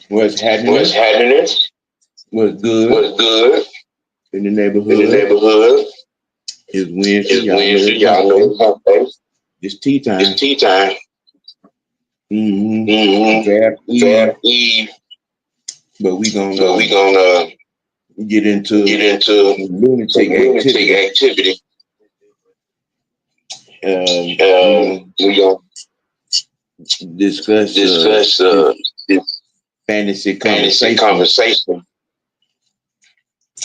What's happening? What's happening? What's good What's good in the neighborhood? in the neighborhood? It's Wednesday. It's Wednesday. Y'all know it's hump day. It's tea time. It's tea time. Draft Eve. Draft Eve. But we But gonna we gonna get into lunatic activity. We gonna discuss this fantasy conversation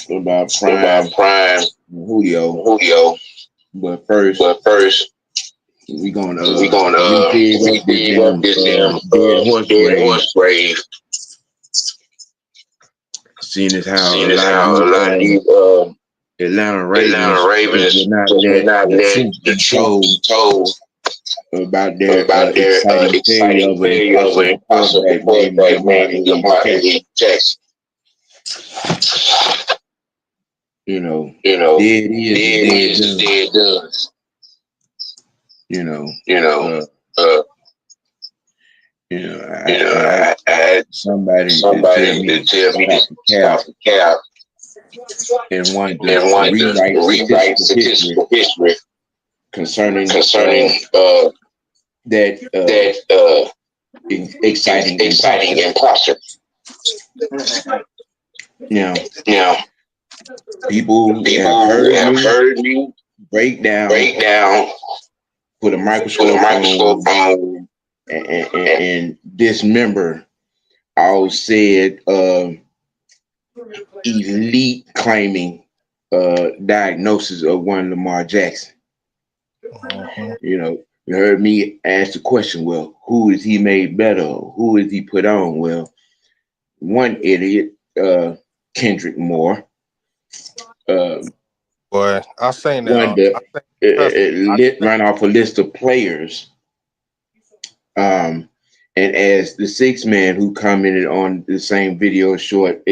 about Prime Julio. But first we gonna read up this damn dead horse grave. Seeing as how a lot of these Atlanta Ravens will not let let the truth be told about their exciting failure of an impossible quarterback named Lamar AAU Jackson. You know, dead is dead does. I had somebody to tell me to stop the cap and wanted to rewrite statistical history concerning that exciting imposter. Now, people have heard me break down, put a microscope on, and dismember all said elite claiming diagnosis of one Lamar Jackson. You heard me ask the question, well, who is he made better? Who is he put on? Well, one idiot, Kendrick Moore. Boy, I seen that. Ran off a list of players. And as the sixth man who commented on the same video short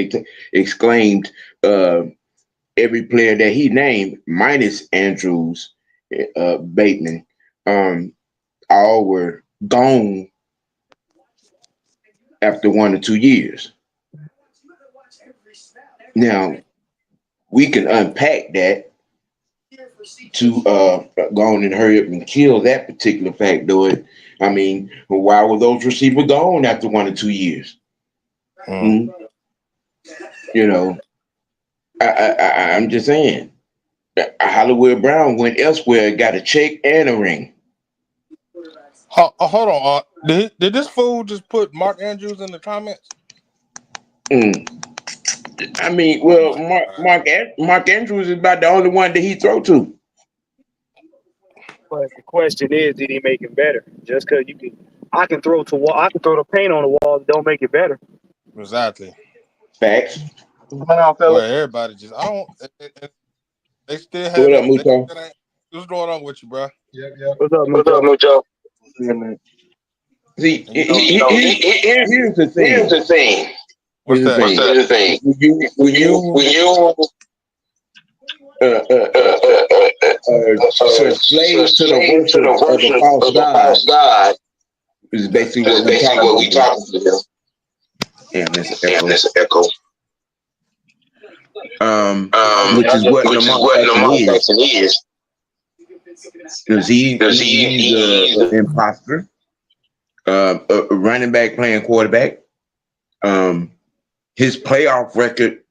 exclaimed, every player that he named, minus Andrews, Bateman, all were gone after 1 or 2 years. Now, we can unpack that to go on and hurry up and kill that particular factoid. I mean, why were those receivers gone after 1 or 2 years? I'm just saying. Hollywood Brown went elsewhere, got a check and a ring. Hold on. Did this fool just put Mark Andrews in the comments? I mean, well, Mark Andrews is about the only one that he throw to. But the question is, did he make it better? Just because I can throw the paint on the wall, don't make it better. Exactly. Facts. Well, everybody just they still have. What up, Mucho? What's going on with you, bro? Yep. What's up, Mucho? See, here's the thing. What's the thing? When you slave to the worship of a false god is basically what we talking about. Damn, there's an echo. Which is what Lamar Jackson is. Because he's an imposter, a running back playing quarterback. His playoff record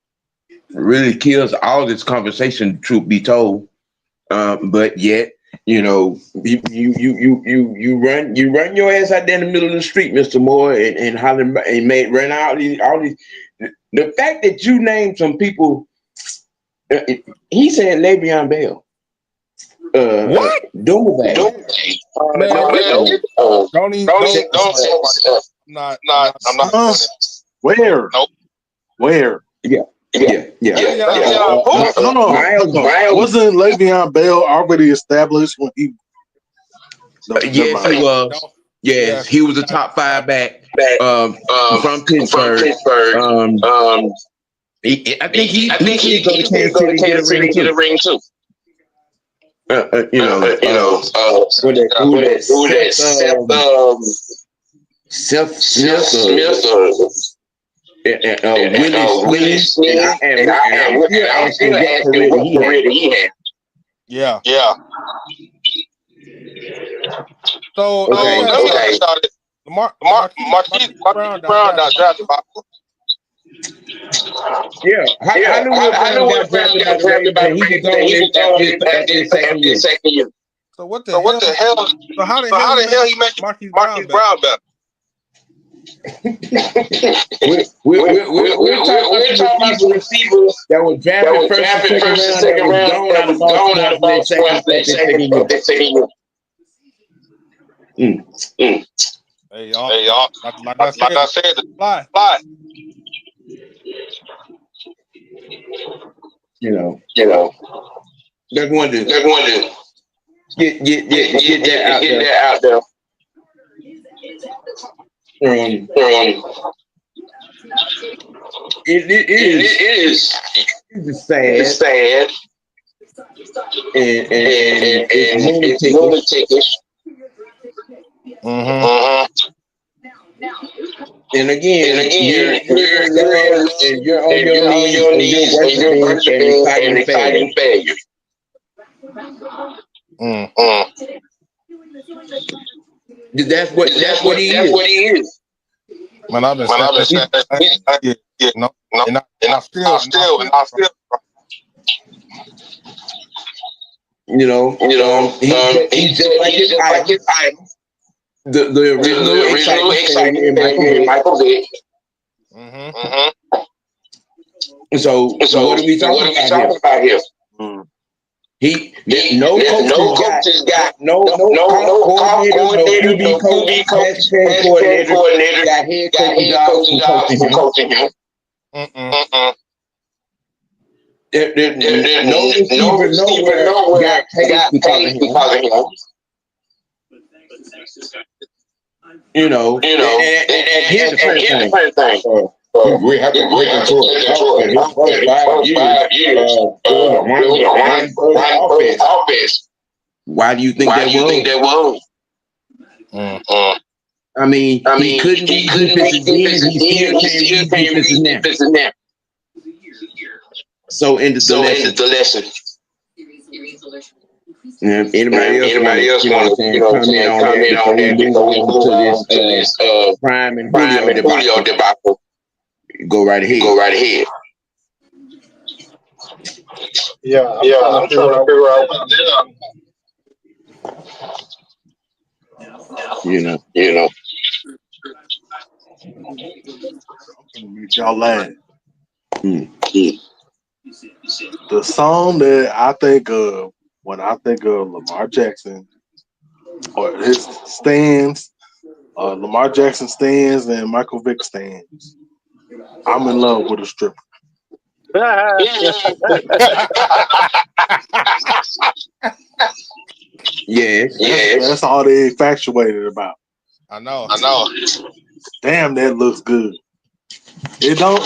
really kills all this conversation, truth be told. But yet, you run your ass out there in the middle of the street, Mr. Moore, and ran out all these. The fact that you named some people, he said Le'Veon Bell. What? Doomsday. I'm not. Where? Nope. Where? Yeah. No. Wasn't Le'Veon Bell already established when he? Yes, he was. Yes, he was a top 5 back from Pittsburgh. I think he go to Kansas City and get a ring too. Seth Smith. Willie Smith, and I'm still asking what career did he have. Yeah. Yeah. So Okay. Marquise Brown got drafted by. Yeah, Hollywood Brown got drafted by the Ravens, and he was gone after his second year. So what So what the hell? So how the hell he make Marquise Brown better? We're talking about some receivers that were drafted first and second round that was gone out of bounds after their second year. Hey y'all, like I said, fly. You know, they're going to get that out there. It is sad and it's lunatic-ish. And again, you're in love and you're on your knees and you're worshiping and exciting failure. That's what he is. Man, I've been saying that. And I still. He's just like his idol. The original exciting failure, Michael Vick. So what are we talking about here? No coaches got no coordinator, no QB coordinator got head coaching jobs from coaching him. There's no receiver nowhere got paid because of him. And here's the funny thing. We have to break into it. His first 5 years, one offense. Why do you think that was? I mean, he couldn't read defenses then, and he still can't read defenses now. So ended the lesson. Anybody else want to comment on that before we move on to this Prime and Julio debacle? Go right ahead. Yeah, I'm trying to figure out. I'm gonna make y'all laugh. The song that I think of when I think of Lamar Jackson or his stands, Lamar Jackson stands and Michael Vick stands. I'm in love with a stripper. Yes. That's all they infatuated about. I know. Damn, that looks good. It don't.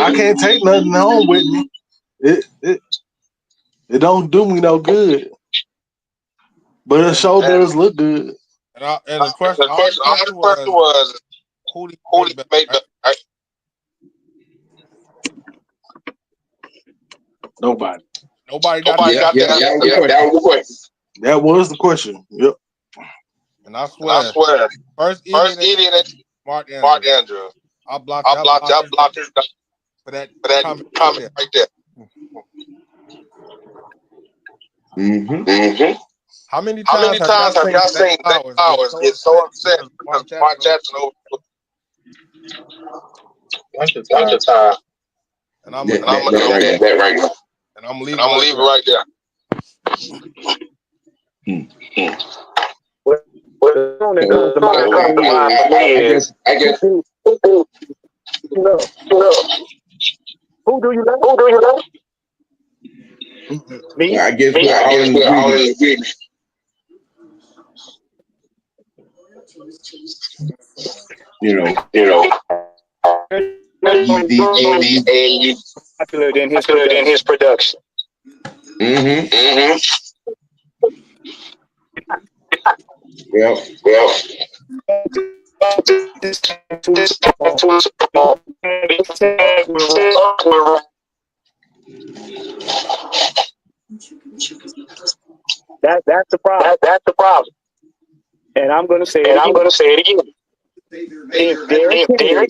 I can't take nothing home with me. It don't do me no good. But it sure does look good. And the question was, who do you make better? Right? Nobody got that. That was the question. That was the question. Yep. And I swear, first idiot, Mark Andrews. I blocked his for that comment right there. How many times have y'all seen Powers get so upset because Mark Jackson over? Bunch of time. And I'm right now. And I'm leaving it right there. I guess. Who do you love? Me? I guess we're all in agreement. Popular than his production. Well. That's the problem. That's the problem. And I'm going to say And it I'm again. going to say it again. If Derrick Henry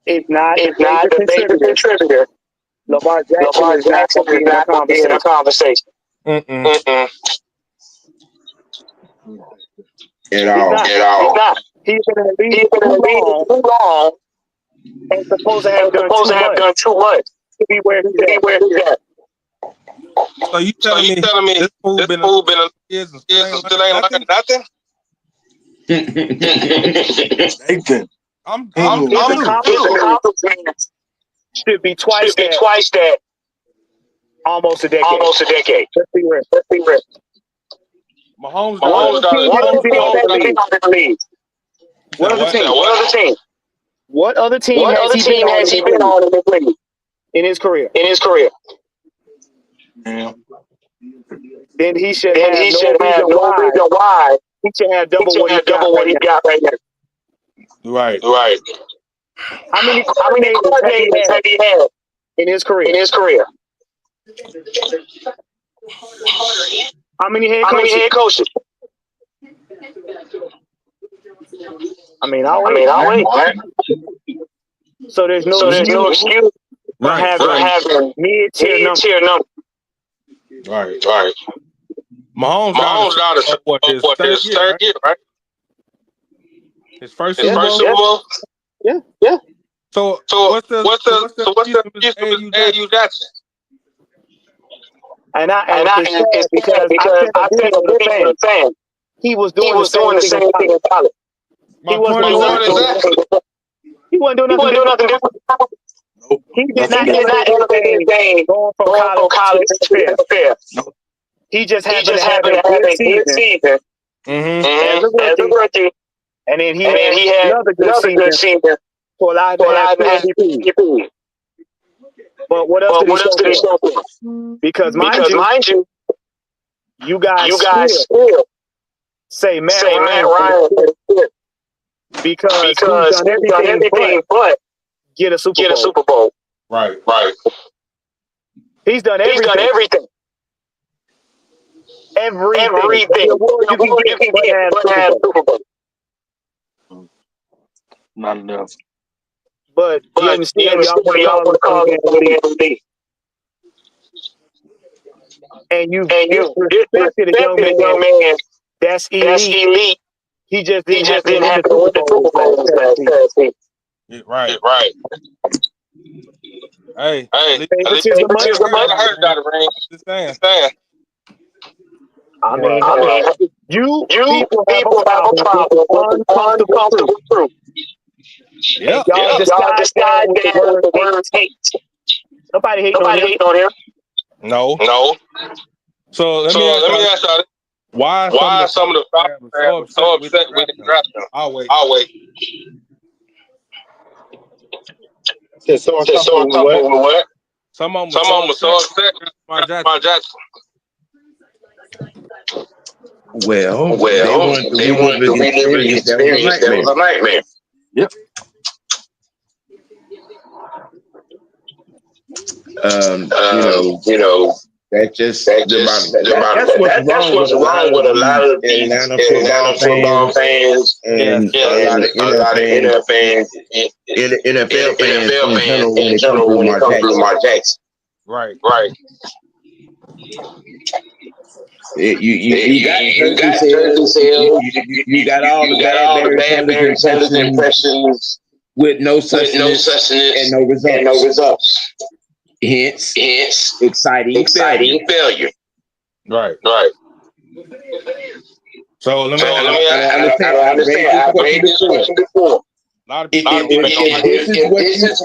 is not the the major major contributor, Lamar Jackson is not going to be in our conversation. Mm-mm. At all. He's not. He's been in the league He's been in the league too long and supposed to have done too much to be where he's at. So you telling me this fool been years and still ain't learned nothing? Nathan. I'm His accomplishments should be twice that. Almost a decade. Let's be real. Mahomes got in the league. What other team? What other team? What other team has he been on in this league? In his career. Yeah. Then he should have no reason why he should have double what he got right now. Right. How many coordinators have he had in his career? How many head coaches? I'll wait. So there's no excuse for having mid-tier numbers. Right. Mahomes got his third year, right? His first Super Bowl? Yeah. So what's the excuse for AAU Jackson? And it's sad because I sent a video to the fan. He was doing the same thing in college. My point is He wasn't doing nothing different. He did not elevate his game going from college to the NFL. Nope. He just happened to have a good season as a rookie. And then he had another good season for a lot of MVP. But what else did he show for? Because mind you, you guys still say Matt Ryan because he's done everything but get a Super Bowl. Right. He's done everything. Everything. You can get but have Super Bowl. Not enough. But y'all want to call it MVP. And you disrespected a young man that's elite. He just didn't have to win the Super Bowl last season. Right. Hey, favoritism might hurt that ring. Just saying. You people have a problem with uncomfortable truth. Yeah. Y'all disguise that with the word hate. Nobody hating on him. No. So let me ask y'all, why some of the fans so upset with the draft? I'll wait. So on top of what? Some of them was so upset with Lamar Jackson. Well, they wanted to relive the experience that was a nightmare. Yep. That's what's wrong with a lot of these Atlanta football fans and a lot of NFL fans in general when it comes to Lamar Jackson. Right. You got jersey sales. You got all the bad Barry Sanders impressions with no sustenance and no results. Hence, exciting failure. Right. So let me understand. I raised this question before. A lot of people if this is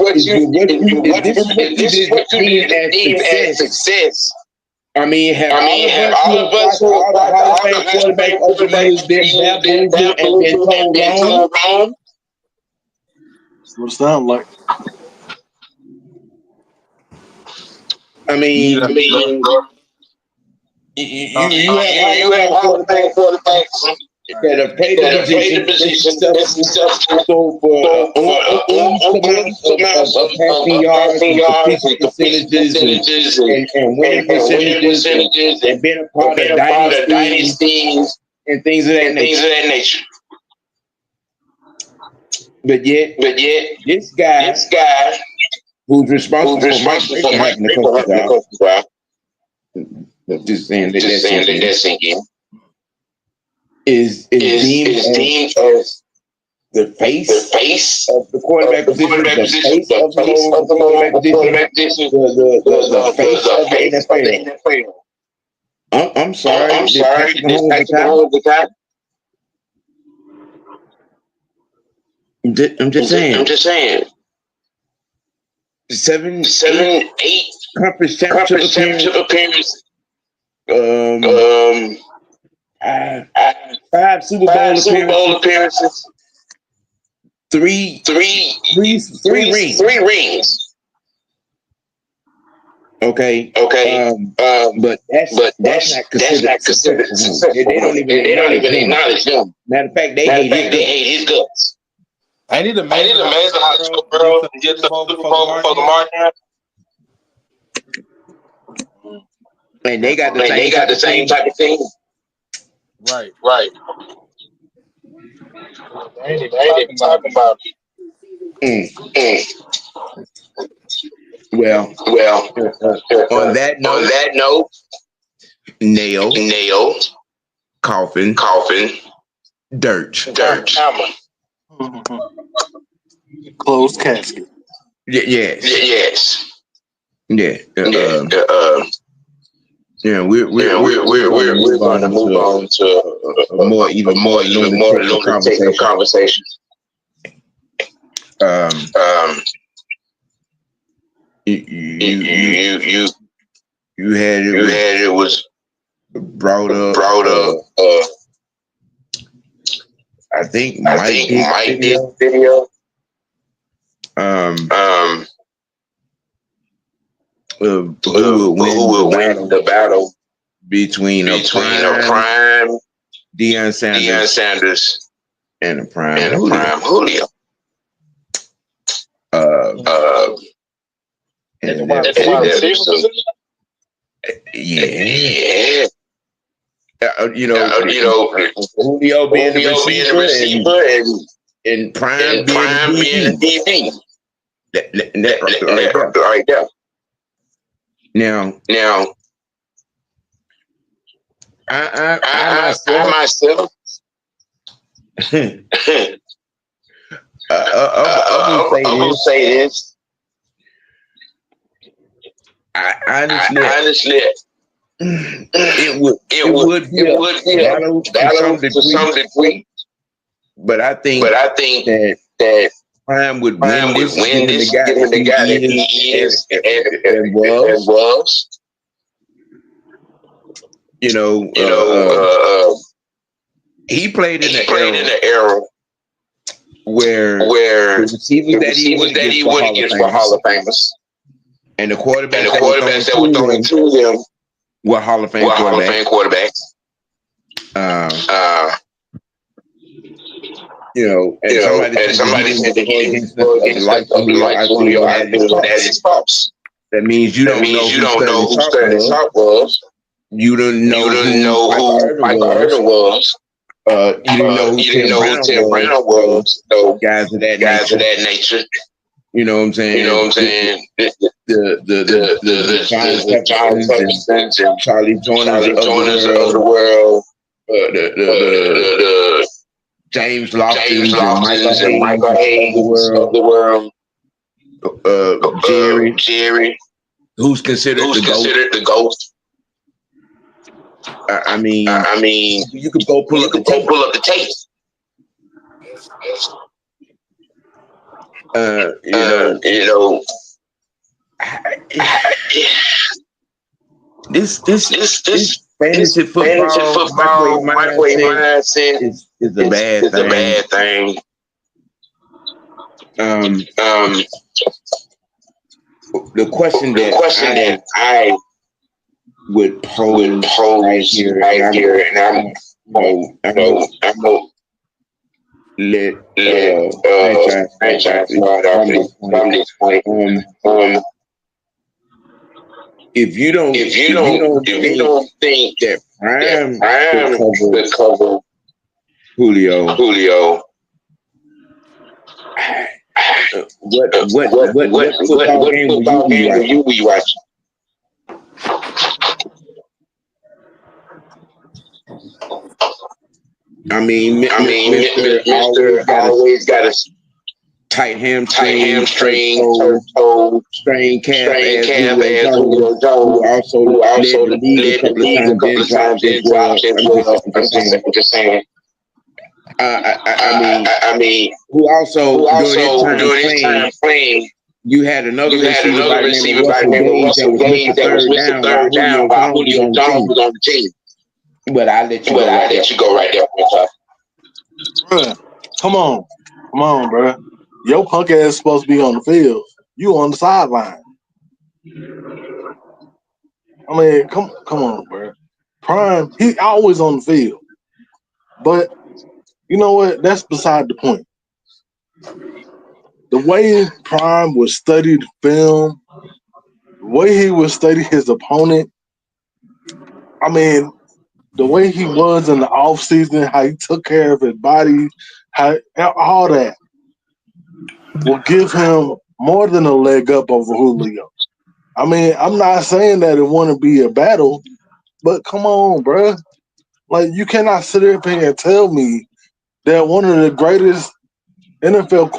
what you deem as success. Have all of us who have watched all the quarterbacks over the years been bamboozled and been told wrong? That's what it sounds like. You have all the quarterbacks that have played the position successful for of passing yards and completion percentages and winning percentages and being a part of dynasties and things of that nature. But yet, this guy who's responsible for Mike Vrabel having the coaching job, just saying that that's sinking, is deemed as the face of the quarterback position, the face of the quarterback position, the face of the NFL. I'm sorry. I'm sorry. I'm just saying. 7, 8 conference championship appearance. 5 Super Bowl appearances. 3 rings. Okay. But that's not considered successful. They don't even acknowledge him. Matter of fact, they hate his guts. Ain't it amazing how Joe Burrow get the Super Bowl for Lamar? And they got the same type of thing. Right. I ain't even talking about it. Well. On that note, nail, coffin, dirt. Hammer. Closed casket. Yes. Yeah. We're going to move on to a more lunatic conversation. You had it was brought up. I think Mike did video. Who will win the battle between a prime Deion Sanders and a prime Julio. Yeah. Julio being the receiver and prime being the DB. That right there. Now, I myself, I will say this. Honestly, it would be a battle to some degree, but I think that Prime would win this, given the guy that he is and was. He played in an era where the receivers that he would get for Hall of Famers, and the quarterbacks that were throwing to them were Hall of Fame quarterbacks. And somebody said that he didn't go against Julio. I think that is false. That means you don't know who Sterling Sharp was. You didn't know who Michael Irvin was. You didn't know who Tim Brown was. So guys of that nature. You know what I'm saying? The John Jeffersons and Charlie Joiners of the world. The James Lofton's and Michael Hayes of the world. Jerry, who's considered the GOAT. I mean, you could go pull up the tape. This fantasy football microwave mindset is a bad thing. The question that I would pose right here, and I'm I'm gonna let franchise start off from this point. If you don't think that Prime could cover Julio, what football game will you be watching? I mean, Mr. always got a tight hamstring, turf toe, strained calf as Julio Jones, who also led the league a couple of times, then dropped as well. I'm just saying. I mean, who also during his time playing, you had another receiver by the name of Russell Gage that was Mr. Third Down while Julio Jones was on the team. But I let you go right there. Bruh, come on, bro. Your punk ass is supposed to be on the field. You on the sideline. I mean, come on, bro. Prime, he always on the field. But you know what? That's beside the point. The way Prime would study the film, the way he would study his opponent, I mean, the way he was in the offseason, how he took care of his body, how all that will give him more than a leg up over Julio. I mean, I'm not saying that it wouldn't be a battle, but come on, bro. Like, you cannot sit up here and tell me that one of the greatest NFL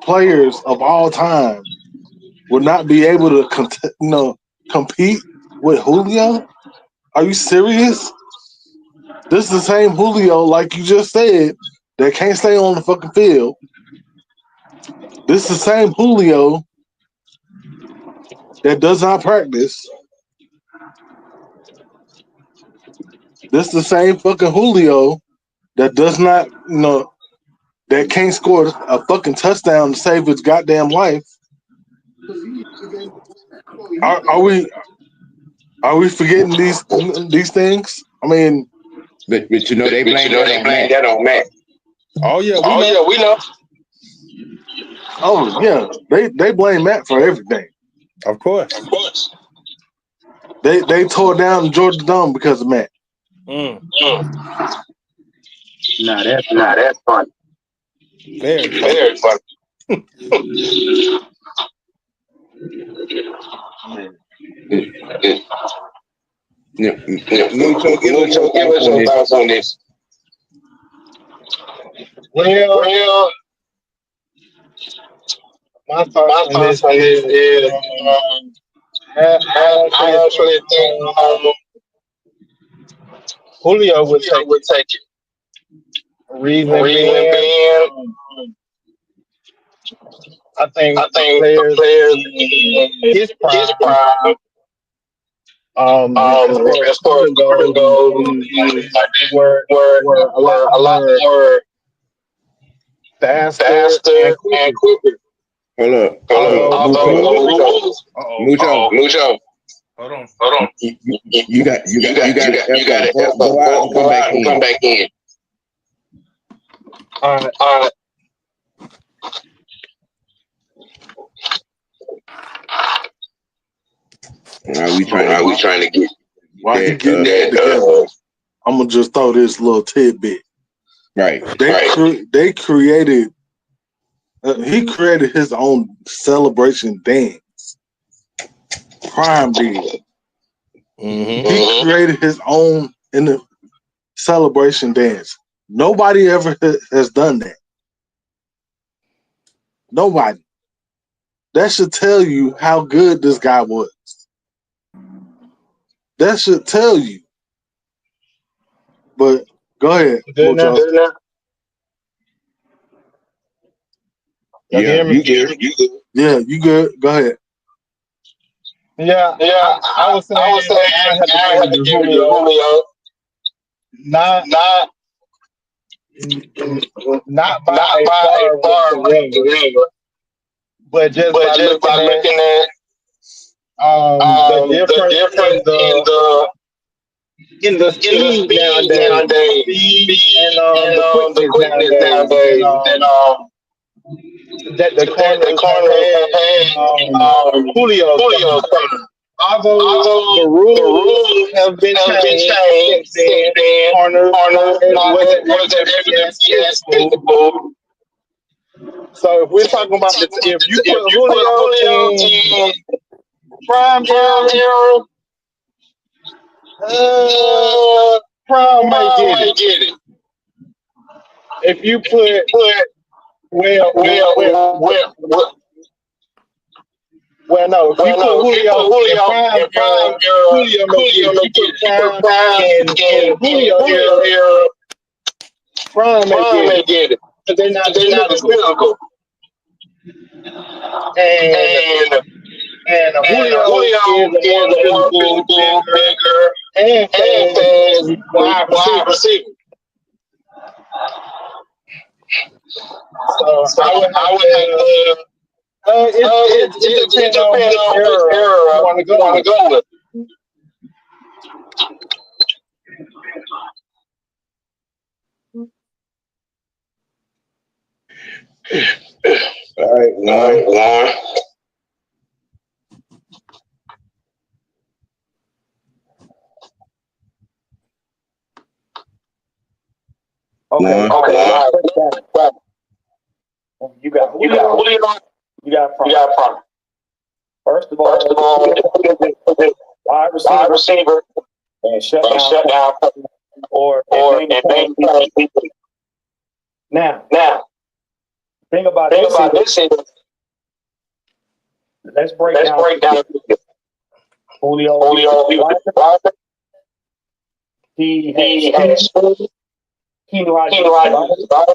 players of all time would not be able to compete with Julio. Are you serious? This is the same Julio, like you just said, that can't stay on the fucking field. This is the same Julio that does not practice. This is the same fucking Julio that does not, that can't score a fucking touchdown to save his goddamn life. Are we forgetting these things? I mean, but they blame that on Matt. Oh yeah, we know. Oh yeah, they blame Matt for everything. Of course. They tore down Georgia Dome because of Matt. Nah, that's fun. Very fun. Mucho, give us your thoughts on this. Well, my thoughts on this is I actually think Julio would take it. Reason being, I think players his prime. As far as goes, were a lot more faster and quicker. Hold up. Mucho. Hold on. You got to go out and come back in. We trying to get while he getting that together. I'm gonna just throw this little tidbit. Right. They created. He created his own celebration dance. Prime did. He created his own in the celebration dance. Nobody ever has done that. Nobody. That should tell you how good this guy was. That should tell you. But go ahead. Yeah, you good. Yeah, you good. Go ahead. Yeah. I was saying I had to give it to Julio. Not by a far but just by looking at the difference in the in the speed nowadays, speed and and the the quickness quickness nowadays, nowadays that that the the corners have corners have had had Julio's Julio corner. coming. Although Although the the rules rules have been have been changed changed since since then, then, corners corners wasn't wasn't evidently as as physical. physical. So if we're So talking about if you if put you put Julio Julio in in prime prime era, era, prime might Prime get it. might get it. If you If you put put well, well, well, well, no. If you put if you put Julio in Julio prime in era, prime era, Julio may get Julio it. may You get put it. You put prime prime in in Julio Julio era, era, prime may prime get may it get it. because they're not as They're not as physical. physical. And And Julio Julio is a is more a more physical, physical, bigger, bigger, and and fast fast wide wide receiver. receiver. So So I would I have would have to. to. It It depends on depends which on which era you era want to you go want to with. go with. All right, All right, Lauren. Lauren. Okay. Lauren. Okay, All Lauren. right. You got You got Julio. Julio. You got You Prime. got Prime. First of First of all, all, wide wide receiver receiver and shut and down shut down or or advantage advantage pass. pass people. Now, Now, thing about think this about is, this is let's break let's down break down Julio. Julio. He He had had speed. speed. He knew how to He use knew his how to body. use his body.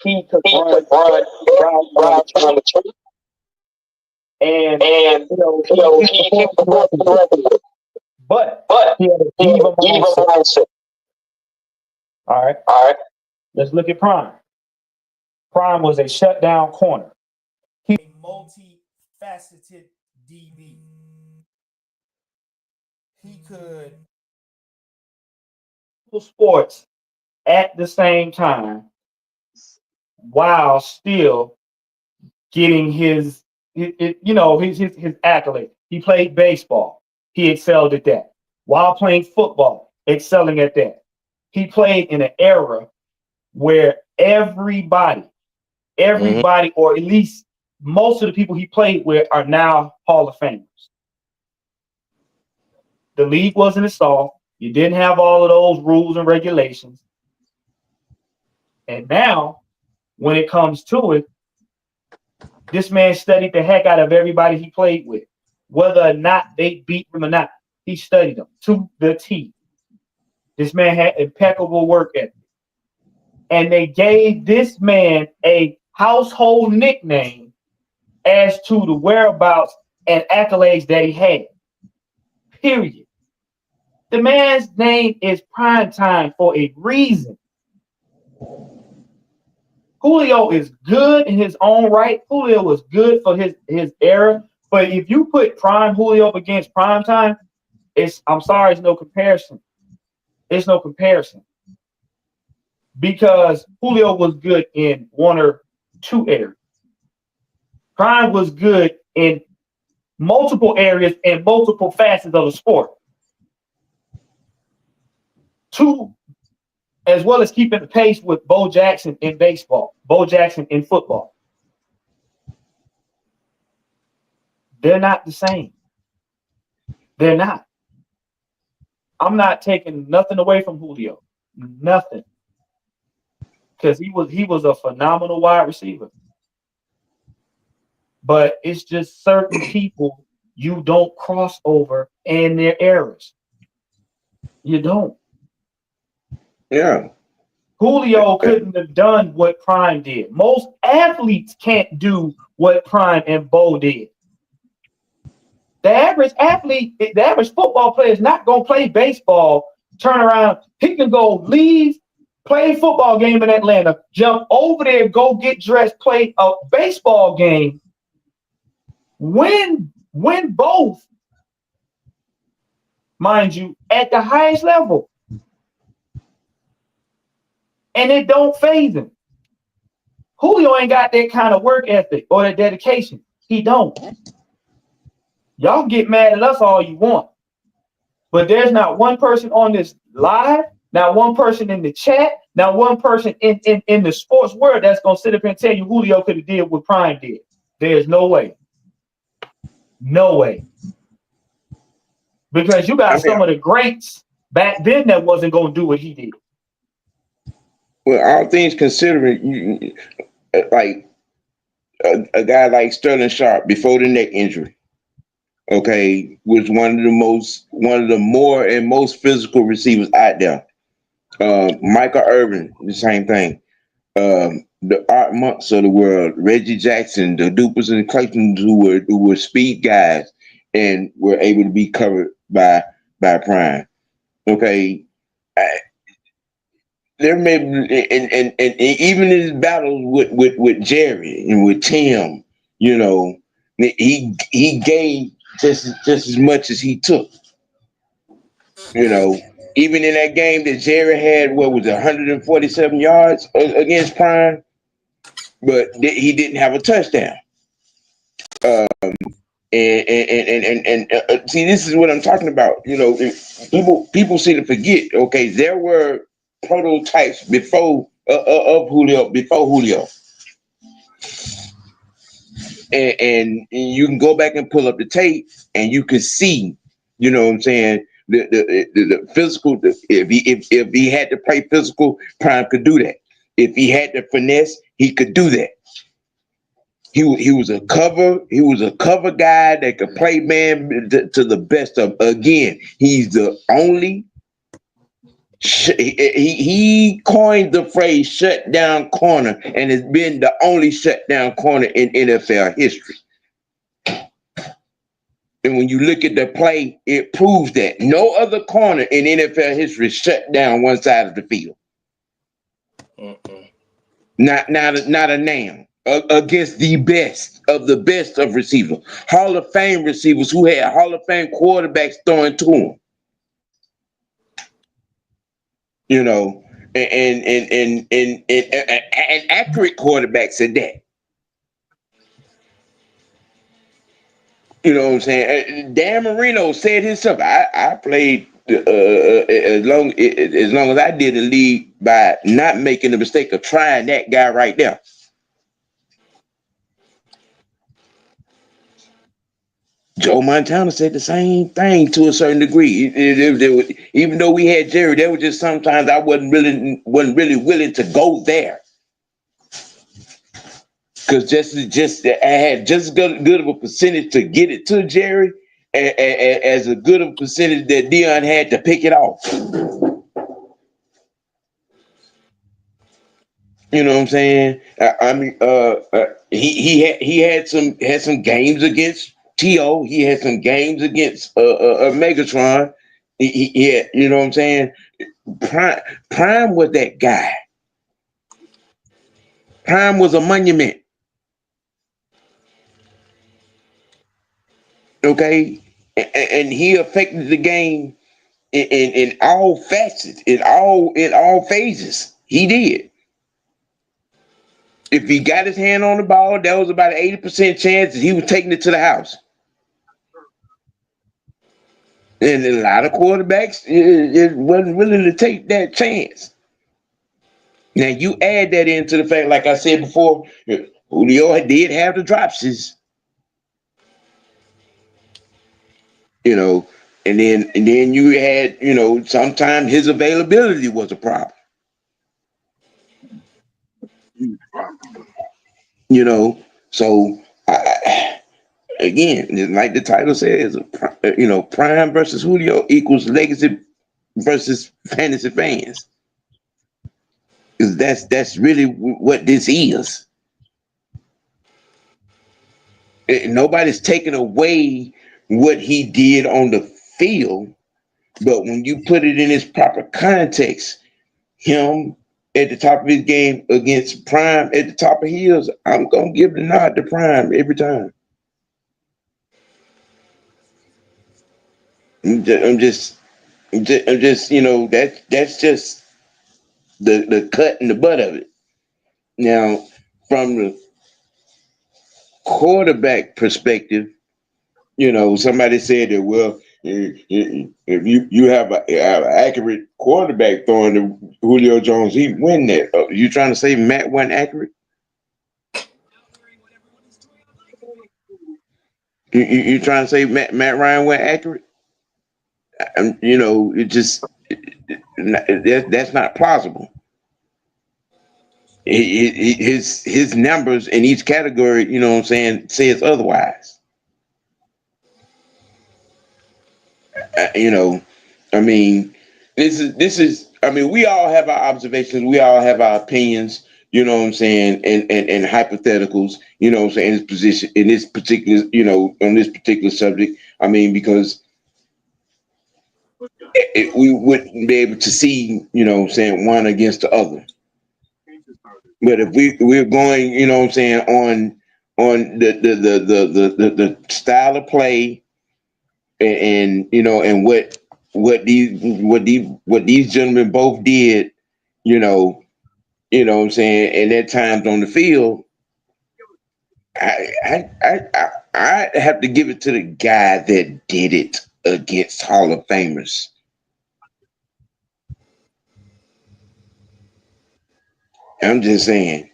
He could He run could run routes on the routes track. on the tree. And And he he performed performed correctly. but But he had a he had diva a diva mindset. mindset. All right. All right. Let's look at Prime. Prime was a shutdown corner. He a multifaceted DB. He could sports at the same time while still getting his accolade. He played baseball. He excelled at that. While playing football, excelling at that. He played in an era where everybody, or at least most of the people he played with are now Hall of Famers. The league wasn't installed. You didn't have all of those rules and regulations. And now, when it comes to it, this man studied the heck out of everybody he played with. Whether or not they beat him or not, he studied them to the T. This man had impeccable work ethic. And they gave this man a household nickname as to the whereabouts and accolades that he had. Period. The man's name is Primetime for a reason. Julio is good in his own right. Julio was good for his era. But if you put Prime Julio up against Primetime, I'm sorry, it's no comparison. It's no comparison. Because Julio was good in one or two areas. Prime was good in multiple areas and multiple facets of the sport. Two, as well as keeping the pace with Bo Jackson in baseball, Bo Jackson in football. They're not the same. They're not. I'm not taking nothing away from Julio. Nothing. Because he was a phenomenal wide receiver. But it's just certain people you don't cross over in their eras. You don't. Yeah. Julio couldn't have done what Prime did. Most athletes can't do what Prime and Bo did. The average athlete, the average football player is not going to play baseball, turn around, he can go leave, play a football game in Atlanta, jump over there, go get dressed, play a baseball game, win both, mind you, at the highest level. And it don't phase him. Julio ain't got that kind of work ethic or that dedication. He don't. Y'all get mad at us all you want. But there's not one person on this live, not one person in the chat, not one person in the sports world that's going to sit up and tell you Julio could have did what Prime did. There's no way. No way. Because you got some of the greats back then that wasn't going to do what he did. Well, all things considering, like a guy like Sterling Sharp before the neck injury, okay, was one of the more and most physical receivers out there. Michael Irvin, the same thing. The Art Monks of the world, Reggie Jackson, the Dupers and Claytons who were speed guys and were able to be covered by Prime. Okay. There may be, and even in his battles with Jerry and with Tim, you know, he gave just as much as he took. You know, even in that game that Jerry had, what was it, 147 yards against Prime, but he didn't have a touchdown. And see, this is what I'm talking about. You know, people seem to forget. Okay, there were prototypes before of Julio, before Julio, and you can go back and pull up the tape, and you can see. You know what I'm saying? The physical. If he had to play physical, Prime could do that. If he had to finesse, he could do that. He was a cover guy that could play man to the best of. Again, he's the only. He coined the phrase "shut down corner" and has been the only shut down corner in NFL history. And when you look at the play, it proves that no other corner in NFL history shut down one side of the field. Not a name. Against the best of receivers, Hall of Fame receivers who had Hall of Fame quarterbacks throwing to them. You know, and accurate quarterbacks at that. You know what I'm saying? Dan Marino said himself, I played as long as I did in the league by not making the mistake of trying that guy right there. Joe Montana said the same thing to a certain degree. Even though we had Jerry, there was just sometimes I wasn't really willing to go there. Because I had just good of a percentage to get it to Jerry as a good of a percentage that Dion had to pick it off. You know what I'm saying? I mean, he had some games against T.O. He had some games against Megatron. He had, you know what I'm saying? Prime was that guy. Prime was a monument. Okay, and he affected the game in all facets, in all phases. He did. If he got his hand on the ball, there was about an 80% chance that he was taking it to the house. And a lot of quarterbacks it wasn't willing to take that chance. Now you add that into the fact, like I said before, Julio did have the dropsies. You know, and then you had, you know, sometimes his availability was a problem. You know, so again, like the title says, you know, Prime versus Julio equals legacy versus fantasy fans. Because that's really what this is. Nobody's taking away what he did on the field, but when you put it in its proper context, him at the top of his game against Prime at the top of his, I'm gonna give the nod to Prime every time. I'm just, that's just the cut and the butt of it. Now, from the quarterback perspective, somebody said that, well, if you have an accurate quarterback throwing to Julio Jones, he win that. You trying to say Matt wasn't accurate? You trying to say Matt Ryan wasn't accurate? It just that's not plausible. His numbers in each category, says otherwise. I mean, this is. I mean, we all have our observations. We all have our opinions. You know what I'm saying, and hypotheticals. You know what I'm saying, in this position, in this particular, on this particular subject. I mean, because we wouldn't be able to see, one against the other. But if we're going, on the style of play, and what these gentlemen both did, what I'm saying, and at times on the field, I have to give it to the guy that did it against Hall of Famers. I'm just saying,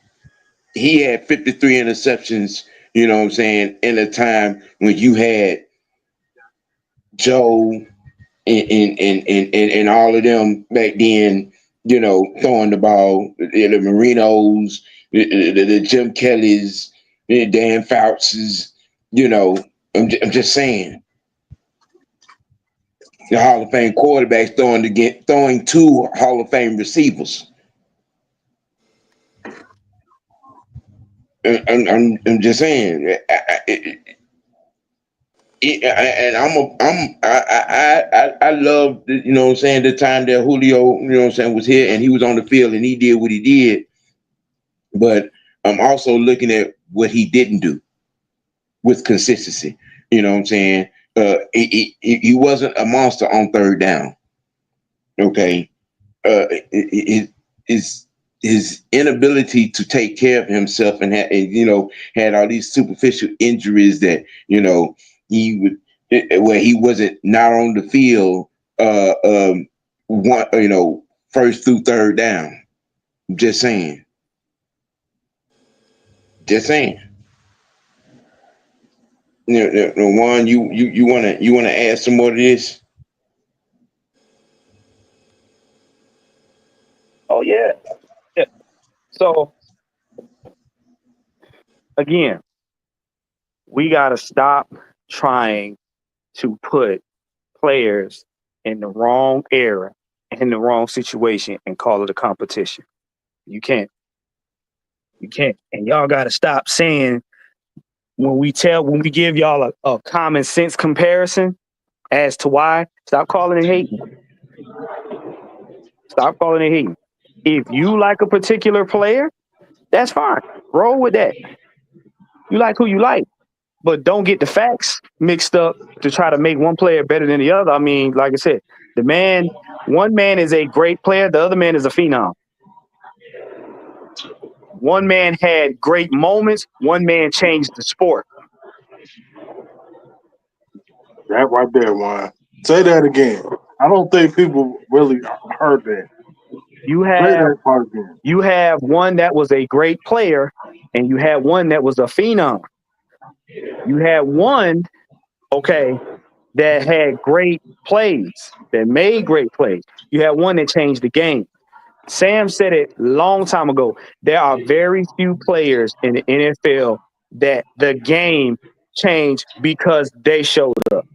he had 53 interceptions, what I'm saying, in a time when you had Joe and all of them back then, throwing the ball, the Marinos, the Jim Kellys, the Dan Fouts, I'm just saying, the Hall of Fame quarterbacks throwing two Hall of Fame receivers. I'm just saying, and I love, what I'm saying, the time that Julio, what I'm saying, was here and he was on the field and he did what he did. But I'm also looking at what he didn't do with consistency. You know what I'm saying? He wasn't a monster on third down. Okay. His inability to take care of himself and had all these superficial injuries that, he would, where he wasn't not on the field, first through third down. Just saying. Just saying. Juan, you wanna add some more to this? Oh yeah. Yeah. So again, we gotta stop trying to put players in the wrong era, in the wrong situation, and call it a competition. You can't. You can't. And y'all gotta stop saying when we give y'all a common sense comparison as to why, stop calling it hating. Stop calling it hating. If you like a particular player, that's fine. Roll with that. You like who you like, but don't get the facts mixed up to try to make one player better than the other. I mean, like I said, one man is a great player, the other man is a phenom. One man had great moments, one man changed the sport. That right there, Juan. Say that again. I don't think people really heard that. You Say have that part again. you have one that was a great player, and you had one that was a phenom. You had one, okay, that had great plays, that made great plays. You had one that changed the game. Sam said it long time ago. There are very few players in the NFL that the game changed because they showed up.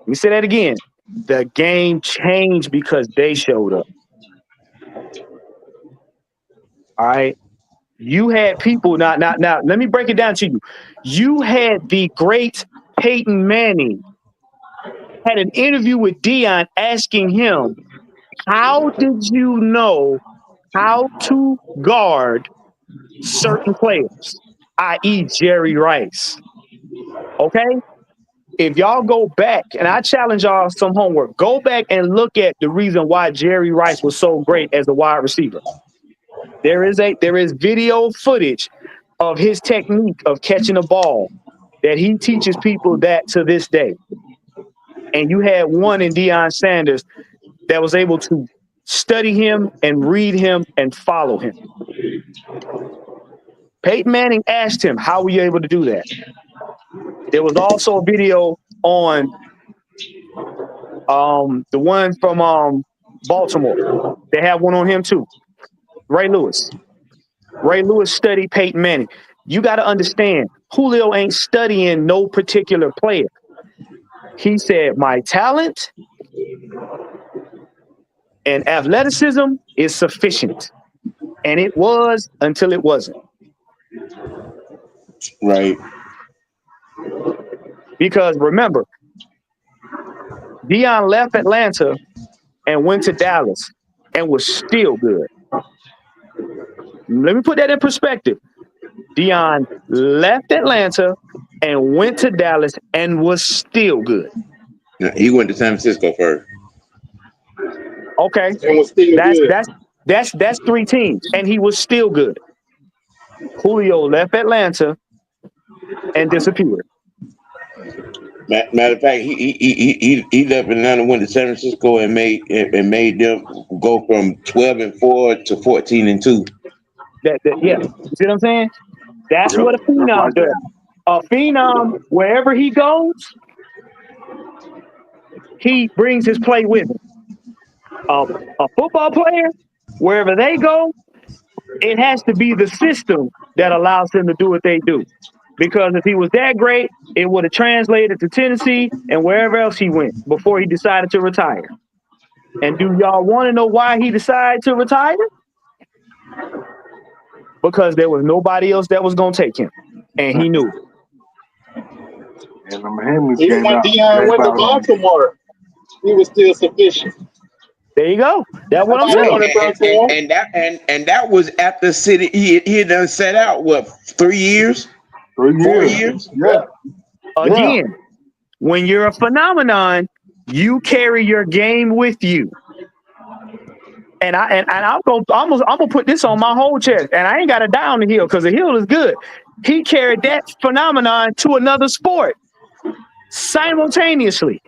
Let me say that again. The game changed because they showed up. All right. You had people now. Let me break it down to you. You had the great Peyton Manning had an interview with Dion asking him, "How did you know how to guard certain players, i.e., Jerry Rice?" Okay, if y'all go back, and I challenge y'all some homework, go back and look at the reason why Jerry Rice was so great as a wide receiver. There is video footage of his technique of catching a ball that he teaches people that to this day. And you had one in Deion Sanders that was able to study him and read him and follow him. Peyton Manning asked him, how were you able to do that? There was also a video on the one from Baltimore. They have one on him too. Ray Lewis. Ray Lewis studied Peyton Manning. You got to understand, Julio ain't studying no particular player. He said, my talent and athleticism is sufficient. And it was until it wasn't. Right. Because remember, Deion left Atlanta and went to Dallas and was still good. Let me put that in perspective. Deion left Atlanta and went to Dallas and was still good. He went to San Francisco first. Okay. And was still good. That's 3 teams, and he was still good. Julio left Atlanta and disappeared. Matter of fact, he left Atlanta, went to San Francisco, and made them go from 12-4 to 14-2. Yeah, you see what I'm saying? That's what a phenom does. A phenom, wherever he goes, he brings his play with him. A football player, wherever they go, it has to be the system that allows them to do what they do. Because if he was that great, it would have translated to Tennessee and wherever else he went before he decided to retire. And do y'all want to know why he decided to retire? Because there was nobody else that was going to take him. And he knew. And the Miami Even when Deion went to Baltimore, he was still sufficient. There you go. That's what I'm saying. And that was after City. He had done set out what 3 years, 4 years. Yeah. Again, when you're a phenomenon, you carry your game with you. And I'm gonna put this on my whole chest. And I ain't got to die on the hill because the hill is good. He carried that phenomenon to another sport simultaneously.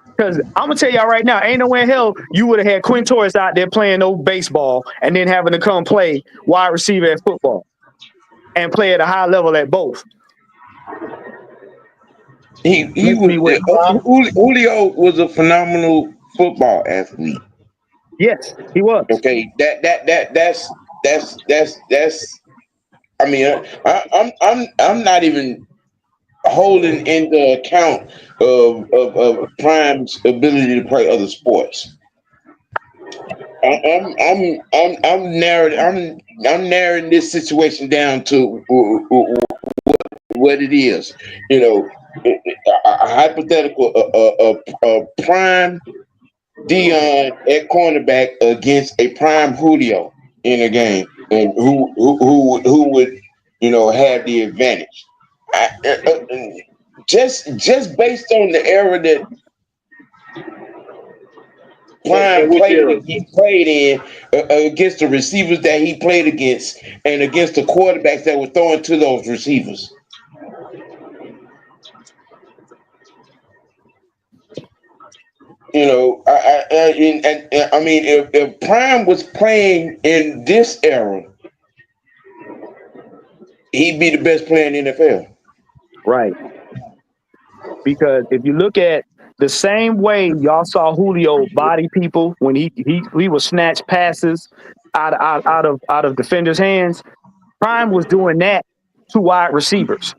Because I'm gonna tell y'all right now, ain't nowhere in hell you would have had Quinn Torres out there playing no baseball and then having to come play wide receiver at football and play at a high level at both. Julio was a phenomenal football athlete. Yes, he was. Okay, that's. I mean, I'm not even holding into account of Prime's ability to play other sports. I'm narrowing this situation down to what it is. You know, a hypothetical prime Deion at cornerback against a prime Julio in a game, and who would have the advantage? Just based on the era that Prime played in against the receivers that he played against, and against the quarterbacks that were throwing to those receivers. You know, I mean, if Prime was playing in this era, he'd be the best player in the NFL. Right. Because if you look at the same way y'all saw Julio body people when he would snatch passes out of defenders' hands, Prime was doing that to wide receivers.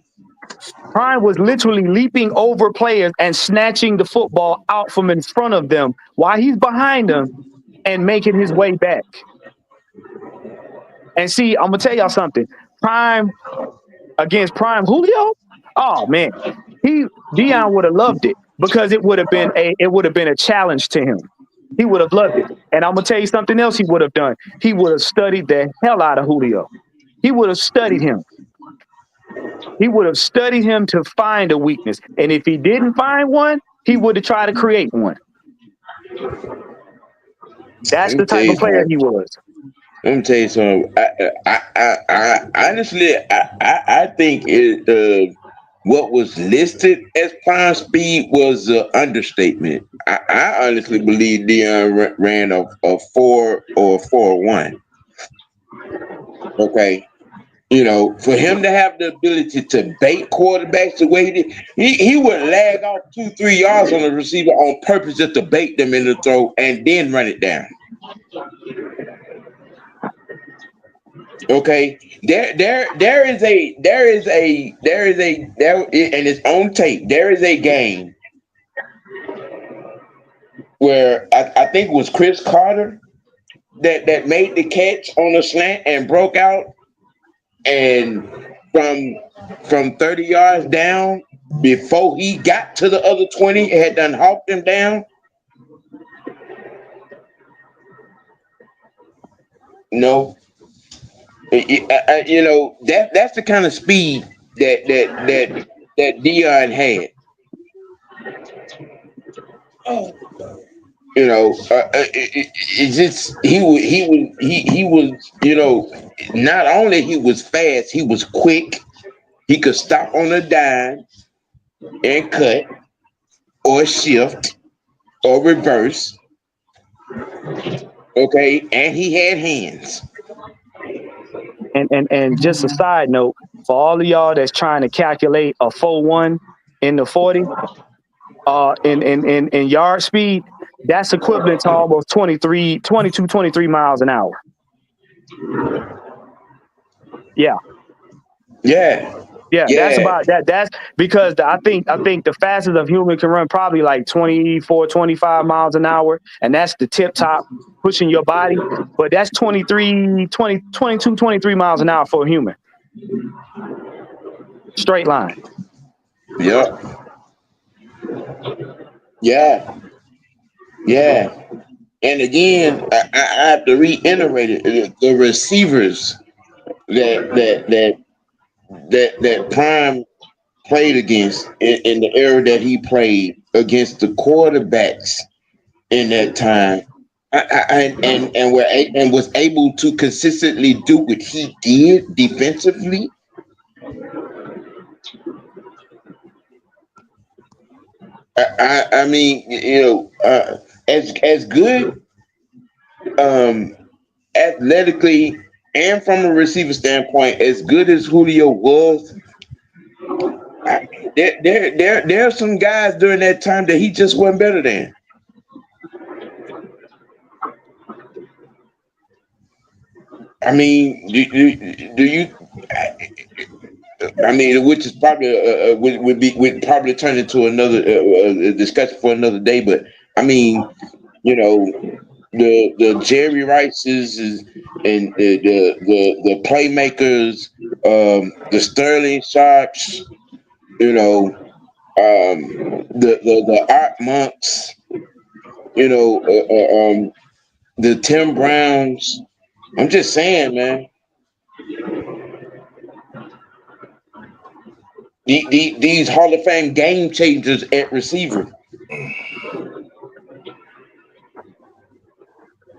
Prime was literally leaping over players and snatching the football out from in front of them while he's behind them and making his way back. And see, I'm gonna tell y'all something. Prime against Prime Julio, oh man, Deion would have loved it because it would have been a challenge to him. He would have loved it. And I'm gonna tell you something else he would have done. He would have studied the hell out of Julio. He would have studied him. He would have studied him to find a weakness. And if he didn't find one, he would have tried to create one. That's the type of player he was. Let me tell you something. I honestly, I think what was listed as prime speed was an understatement. I honestly believe Dion ran a 4 or 4.1. Okay. You know, for him to have the ability to bait quarterbacks the way he would lag off 2-3 yards on the receiver on purpose just to bait them in the throw and then run it down. Okay, and it's on tape. There is a game where I think it was Chris Carter that made the catch on a slant and broke out, and from 30 yards down, before he got to the other 20, it had done hawked him down. No, you know that's the kind of speed that Dion had. You know, it's just he was you know, not only he was fast, he was quick. He could stop on a dime and cut or shift or reverse. Okay, and he had hands. And just a side note, for all of y'all that's trying to calculate a 4.1 in the 40, in yard speed, that's equivalent to almost 22, 23 miles an hour. Yeah. That's about that. That's because I think the fastest of human can run probably like 24, 25 miles an hour, and that's the tip top pushing your body. But that's 22, 23 miles an hour for a human. Straight line. Yep. Yeah. And again, I have to reiterate it. The receivers that Prime played against in the era that he played against the quarterbacks in that time, and was able to consistently do what he did defensively. I mean, you know, as good athletically and from a receiver standpoint, as good as Julio was, there are some guys during that time that he just wasn't better than. I mean, do you? I mean, which is probably would probably turn into another discussion for another day. But I mean, you know, the Jerry Rices and the playmakers, the Sterling Sharps, you know, the Art Monks, you know, the Tim Browns. I'm just saying, man. These Hall of Fame game changers at receiver.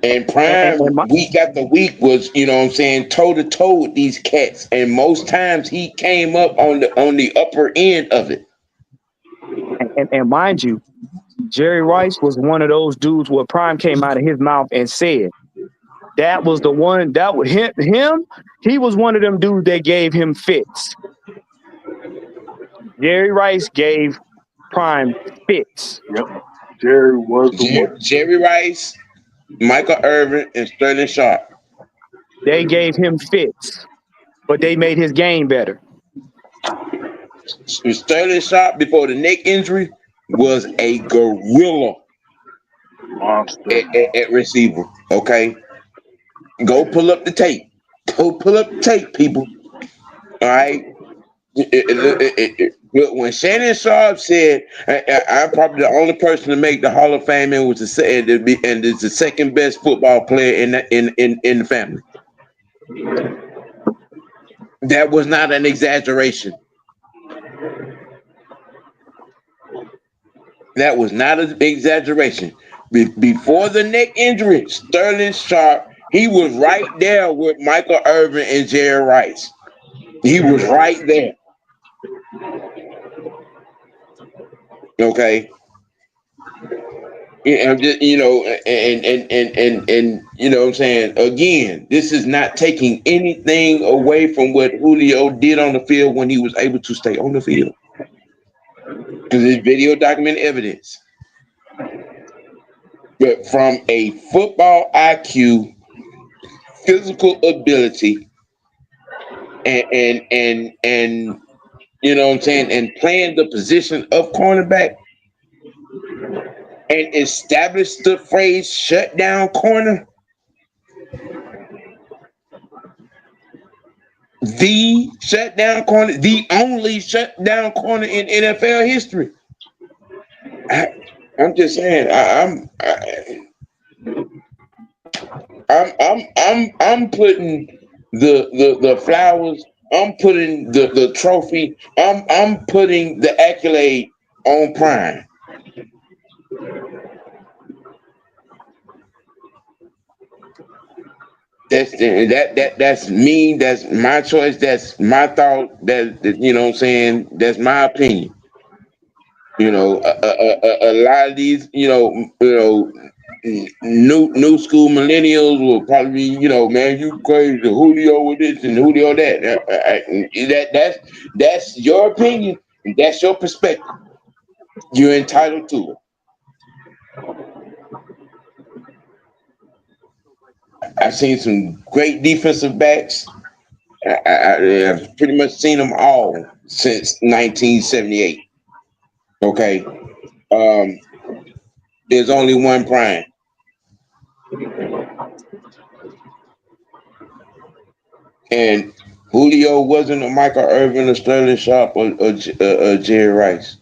And Prime week after week was, you know what I'm saying, toe to toe with these cats. And most times he came up on the upper end of it. And mind you, Jerry Rice was one of those dudes where Prime came out of his mouth and said that was the one that was him. He was one of them dudes that gave him fits. Jerry Rice gave Prime fits. Yep. Jerry was the one. Jerry Rice, Michael Irvin, and Sterling Sharp. They gave him fits, but they made his game better. Sterling Sharp, before the neck injury, was a gorilla Monster. At receiver. Okay, go pull up the tape. Go pull up the tape, people. All right. When Shannon Sharp said, "I'm probably the only person to make the Hall of Fame and was and is the second best football player in the family," that was not an exaggeration. That was not an exaggeration. Before the neck injury, Sterling Sharp, he was right there with Michael Irvin and Jerry Rice. He was right there. Okay. I'm just, and you know what I'm saying? Again, this is not taking anything away from what Julio did on the field when he was able to stay on the field. Because it's video document evidence. But from a football IQ, physical ability, and you know what I'm saying, and playing the position of cornerback and establish the phrase shut down corner, the shutdown corner, the only shutdown corner in NFL history. I'm just saying, I'm putting the flowers. I'm putting the trophy. I'm putting the accolade on Prime. That's me. That's my choice. That's my thought. That you know what I'm saying. That's my opinion. You know, a lot of these, new school millennials will probably be, man, you crazy, Julio with this and Julio that. That's your opinion. And that's your perspective. You're entitled to it. I've seen some great defensive backs. I've pretty much seen them all since 1978. Okay, there's only one Prime. And Julio wasn't a Michael Irvin, a Sterling Sharp, or Jerry Rice.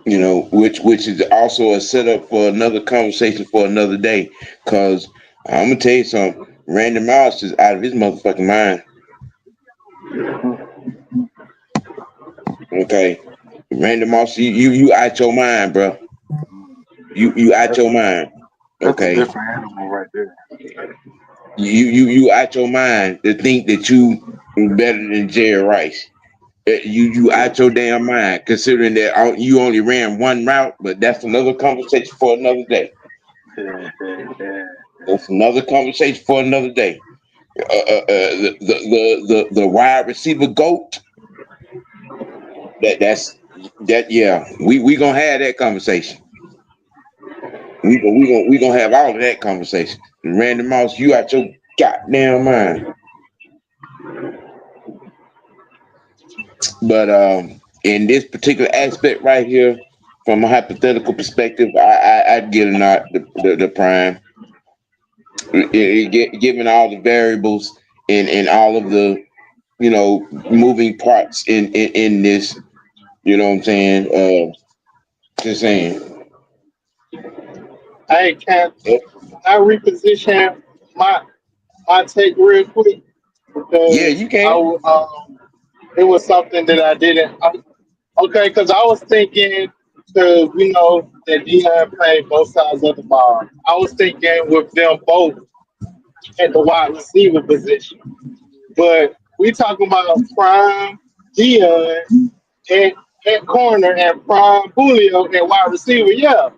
Which is also a setup for another conversation for another day. Cause I'm gonna tell you something. Randy Moss is out of his motherfucking mind. Okay, Randy Moss, you out your mind, bro. You out your mind. Okay, That's a different animal right there. you out your mind to think that you better than Jerry Rice. You out your damn mind, considering that you only ran one route, but that's another conversation for another day. That's another conversation for another day. The wide receiver GOAT. Yeah. We gonna have that conversation. We gonna have all of that conversation. And Randy Moss, you out your goddamn mind. But in this particular aspect right here, from a hypothetical perspective, I'd give it not the Prime. Given all the variables and all of the moving parts in this, you know what I'm saying? Just saying. Hey, can I reposition my take real quick? Yeah, Because you can. it was something that I didn't. Okay, because I was thinking, because we know that Dion played both sides of the ball. I was thinking with them both at the wide receiver position. But we talking about prime Dion at, at corner and prime Julio at wide receiver. Yeah,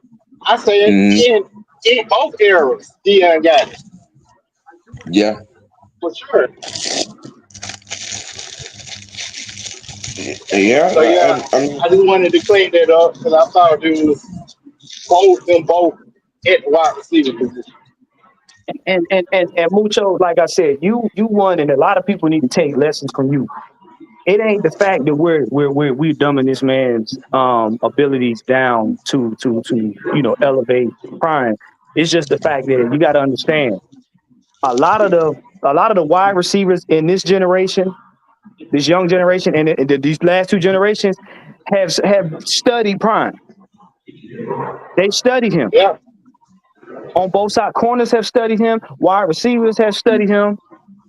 I said Mm, in both eras, Dion got it yeah, for sure. So yeah. yeah, I just wanted to clean that up because I thought it was both at the wide receiver position. And Mucho, like I said, you won, and a lot of people need to take lessons from you. It ain't the fact that we're dumbing this man's abilities down to elevate prime. It's just the fact that you got to understand a lot of the wide receivers in this generation, this young generation, and these last two generations have studied prime. They studied him Yeah, on both sides. Corners have studied him. Wide receivers have studied him.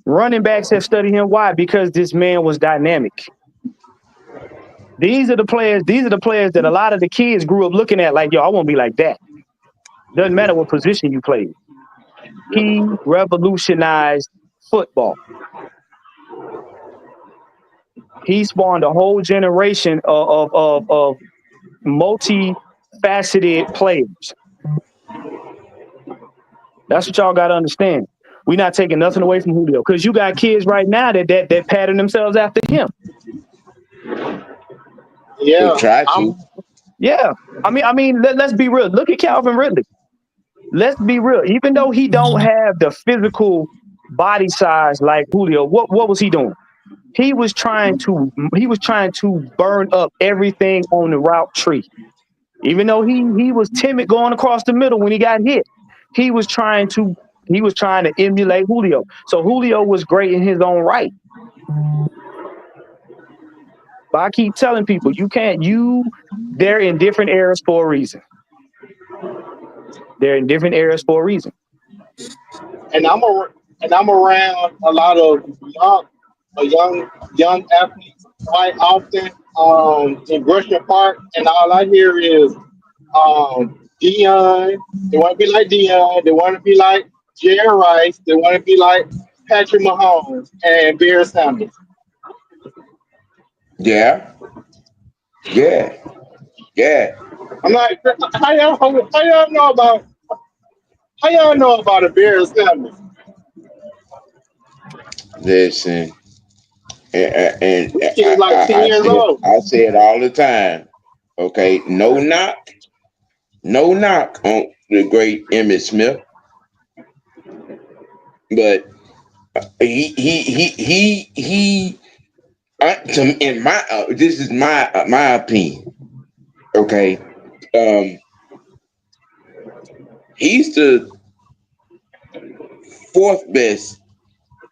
Running backs have studied him. Why? Because this man was dynamic. These are the players. These are the players that a lot of the kids grew up looking at like, yo, I want to be like that. Doesn't matter what position you played. He revolutionized football. He spawned a whole generation of multi-faceted players. That's what y'all got to understand. We're not taking nothing away from Julio because you got kids right now that pattern themselves after him. Yeah, Try to. Yeah. I mean, let's be real. Look at Calvin Ridley. Let's be real. Even though he don't have the physical body size like Julio, what was he doing? He was trying to burn up everything on the route tree. Even though he was timid going across the middle when he got hit, he was trying to emulate Julio. So Julio was great in his own right. But I keep telling people, they're in different eras for a reason. They're in different eras for a reason. and I'm around a lot of young athletes quite often in Gresham Park, and all I hear is Dion. They want to be like Dion. They want to be like Jerry Rice. They want to be like Patrick Mahomes and Barry Sanders. Yeah. I'm like, how y'all know about a Barry Sanders? Listen, and This kid like 10 years old. I say it all the time. Okay, no knock on the great Emmitt Smith, but he in my this is my opinion. Okay, he's the fourth best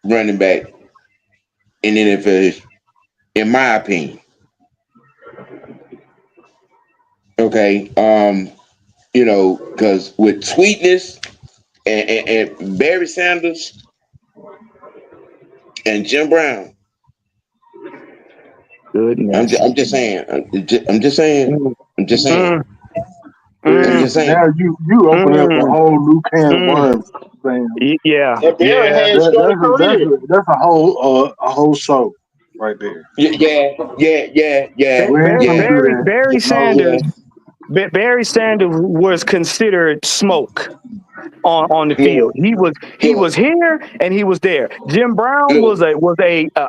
running back in NFL history, in my opinion. Okay, because with Sweetness and Barry Sanders and Jim Brown. Goodness. I'm just saying. I'm just saying. Now you open up a whole new can of worms. Yeah. And Barry had a short career. That's a whole show right there. Yeah. Barry Sanders. Barry Sanders was considered smoke on the field. He was here and he was there. Jim Brown was a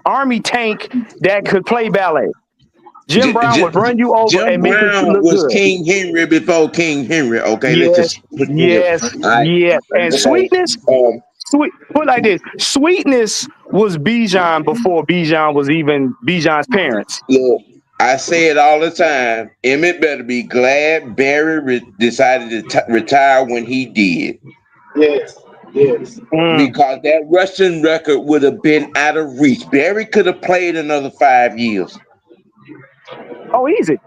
army tank that could play ballet. Jim Brown would run you over and make it look was good. King Henry before King Henry. Okay, let's just put yes. And Sweetness, put it like this: Sweetness was Bijan before Bijan was even Bijan's parents. Look, I say it all the time. Emmett better be glad Barry decided to retire when he did. Yes. Because that rushing record would have been out of reach. Barry could have played another 5 years. Oh, easy.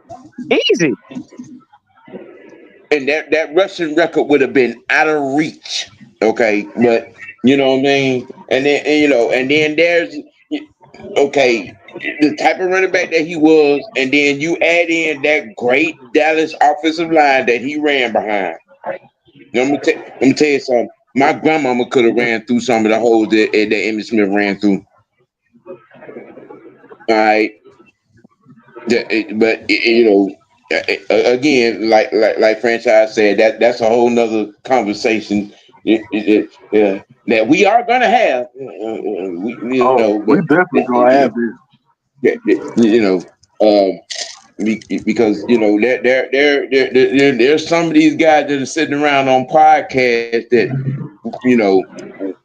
And that rushing record would have been out of reach. Okay, but you know what I mean? And then there's the type of running back that he was, and then you add in that great Dallas offensive line that he ran behind. Let me tell you something. My grandmama could have ran through some of the holes that Emmitt Smith ran through. All right, but again, like Franchise said, that's a whole nother conversation that we are gonna have. We definitely gonna have this. Because there's some of these guys that are sitting around on podcasts that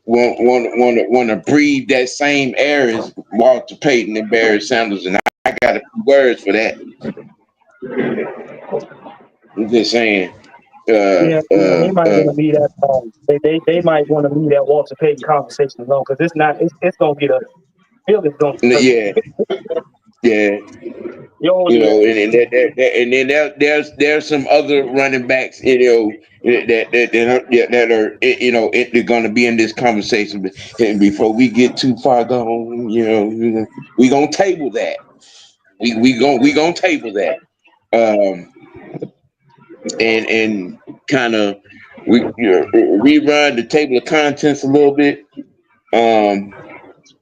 want to breathe that same air as Walter Payton and Barry Sanders, and I got a few words for that. I'm just saying. They might want to leave that. They might want to leave that Walter Payton conversation alone because it's not. It's gonna get a. Feelings gonna. Yeah. And then there's some other running backs, that are they're gonna be in this conversation. And before we get too far gone, we gonna table that. We gonna table that. Um, and kind of rerun the table of contents a little bit.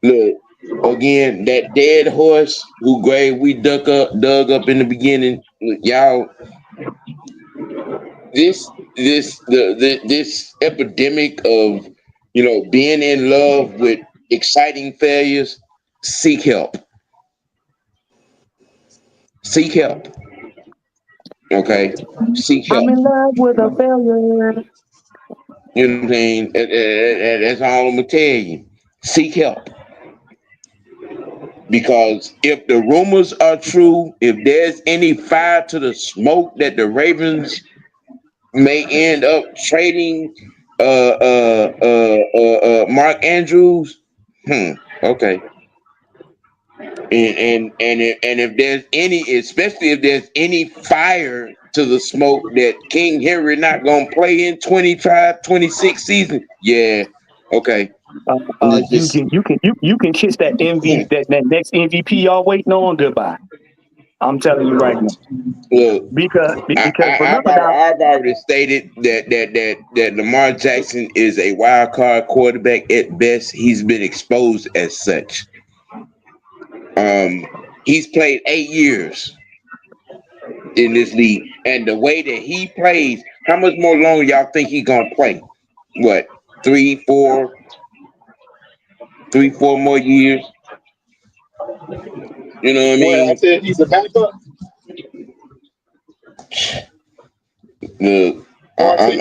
Look again, that dead horse who grave we dug up in the beginning. Look, y'all, this epidemic of being in love with exciting failures. Seek help. Seek help. Okay, seek I'm help. in love with a failure. You know what I'm saying? That's all I'm gonna tell you. Seek help. Because if the rumors are true, if there's any fire to the smoke that the Ravens may end up trading Mark Andrews, okay. And if there's any, especially if there's any fire to the smoke that King Henry not gonna play in 25-26 season, yeah, okay. You can kiss that that next MVP y'all waiting on goodbye. I'm telling you right now. Look, Because remember now, I've already stated that Lamar Jackson is a wild card quarterback at best. He's been exposed as such. He's played 8 years in this league, and the way that he plays, how much more longer y'all think he gonna play? What, 3, 4 more years? You know what I What I mean? said, he's a backup. Look, Or I said,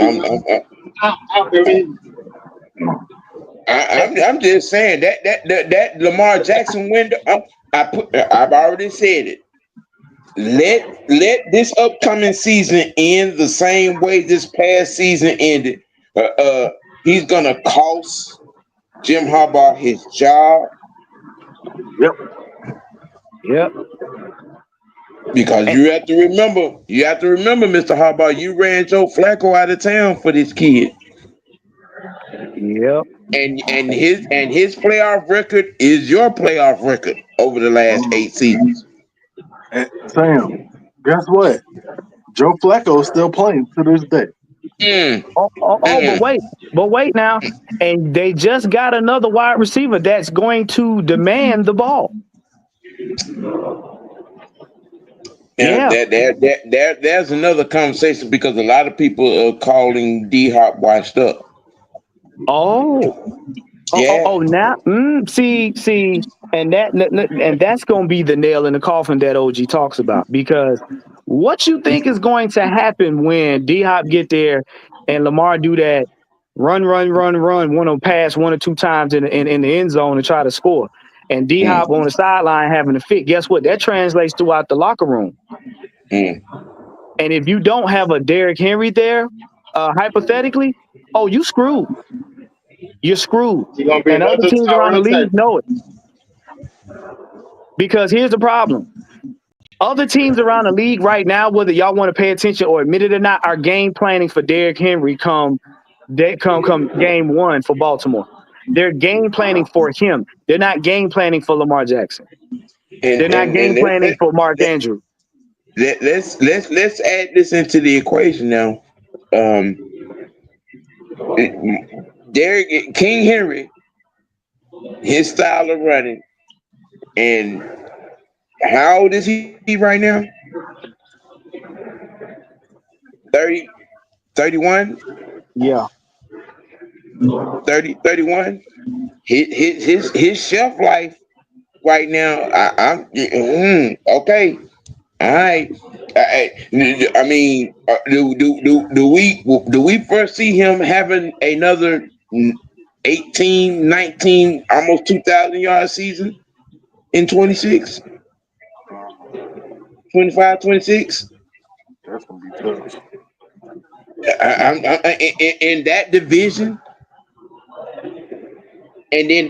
I mean, I'm just saying that Lamar Jackson window. I've already said it. Let this upcoming season end the same way this past season ended. He's gonna cost Jim Harbaugh his job yep, because and, you have to remember, Mr. Harbaugh, you ran Joe Flacco out of town for this kid, yep, and his playoff record is your playoff record over the last 8 seasons. And Sam, guess what? Joe Flacco is still playing to this day. Mm, but mm. wait now, and they just got another wide receiver that's going to demand the ball. Now, Yeah. there's another conversation because a lot of people are calling D Hop washed up. Oh. Yeah. Now, see, and that's going to be the nail in the coffin that OG talks about, because what you think is going to happen when D Hop get there and Lamar do that run, want to pass 1 or 2 times in the end zone and try to score, and D Mm, Hop on the sideline having a fit. Guess what? That translates throughout the locker room. mm. And if you don't have a Derrick Henry there, hypothetically, you screwed. You're screwed. he's gonna be And other another teams around the Tyrell league Taylor. know it. Because here's the problem. Other teams around the league right now, whether y'all want to pay attention or admit it or not, are game planning for Derrick Henry come game 1 for Baltimore. They're game planning for him. They're not game planning for Lamar Jackson. They're not game And planning for Mark Andrews. let's add this into the equation now. Um, Derrick King Henry, his style of running, and how old is he right now? 30, 31, Yeah. 31. His shelf life right now. Okay. All right. I mean, do we first see him having another 18, 19, almost 2,000 yard season in 26, 25, 26? That's gonna be tough. In that division, and then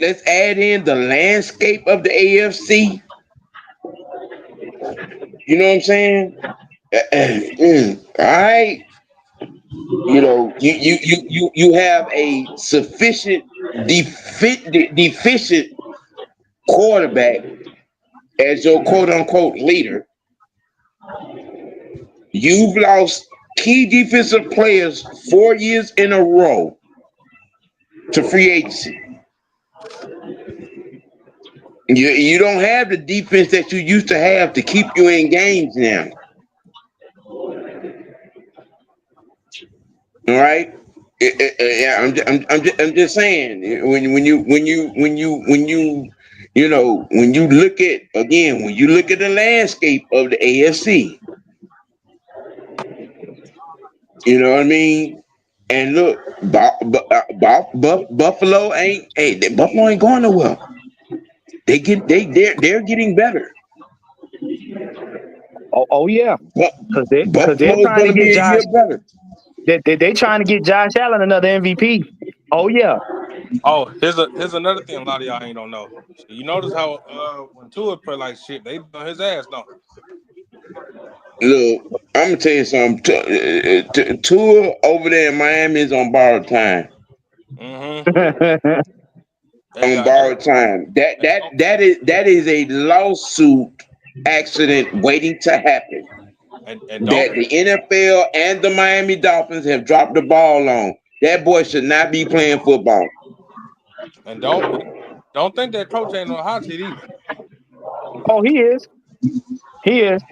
let's add in the landscape of the AFC. You know what I'm saying? All right. You have a sufficient deficient quarterback as your quote unquote leader, you've lost key defensive players 4 years in a row to free agency. You don't have the defense that you used to have to keep you in games now. All right. Yeah, I'm just saying when you look at again when you look at the landscape of the AFC, you know what I mean. And look, Buffalo Buffalo ain't going nowhere. They're getting better. Oh yeah, But because they're Buffalo is trying going to to get be a Josh. year better. They trying to get Josh Allen another MVP. Oh yeah. Oh, here's another thing a lot of y'all ain't don't know. You notice how when Tua play like shit, they on his ass, don't Look, I'm gonna tell you something. Tua over there in Miami is on borrowed time. they? Mm-hmm. Hey, On hey, borrowed time. hey, don't, That is a lawsuit accident waiting to happen. and don't That the NFL and the Miami Dolphins have dropped the ball on. That boy should not be playing football. and don't think that coach ain't on hot seat either. Oh, he is. He is.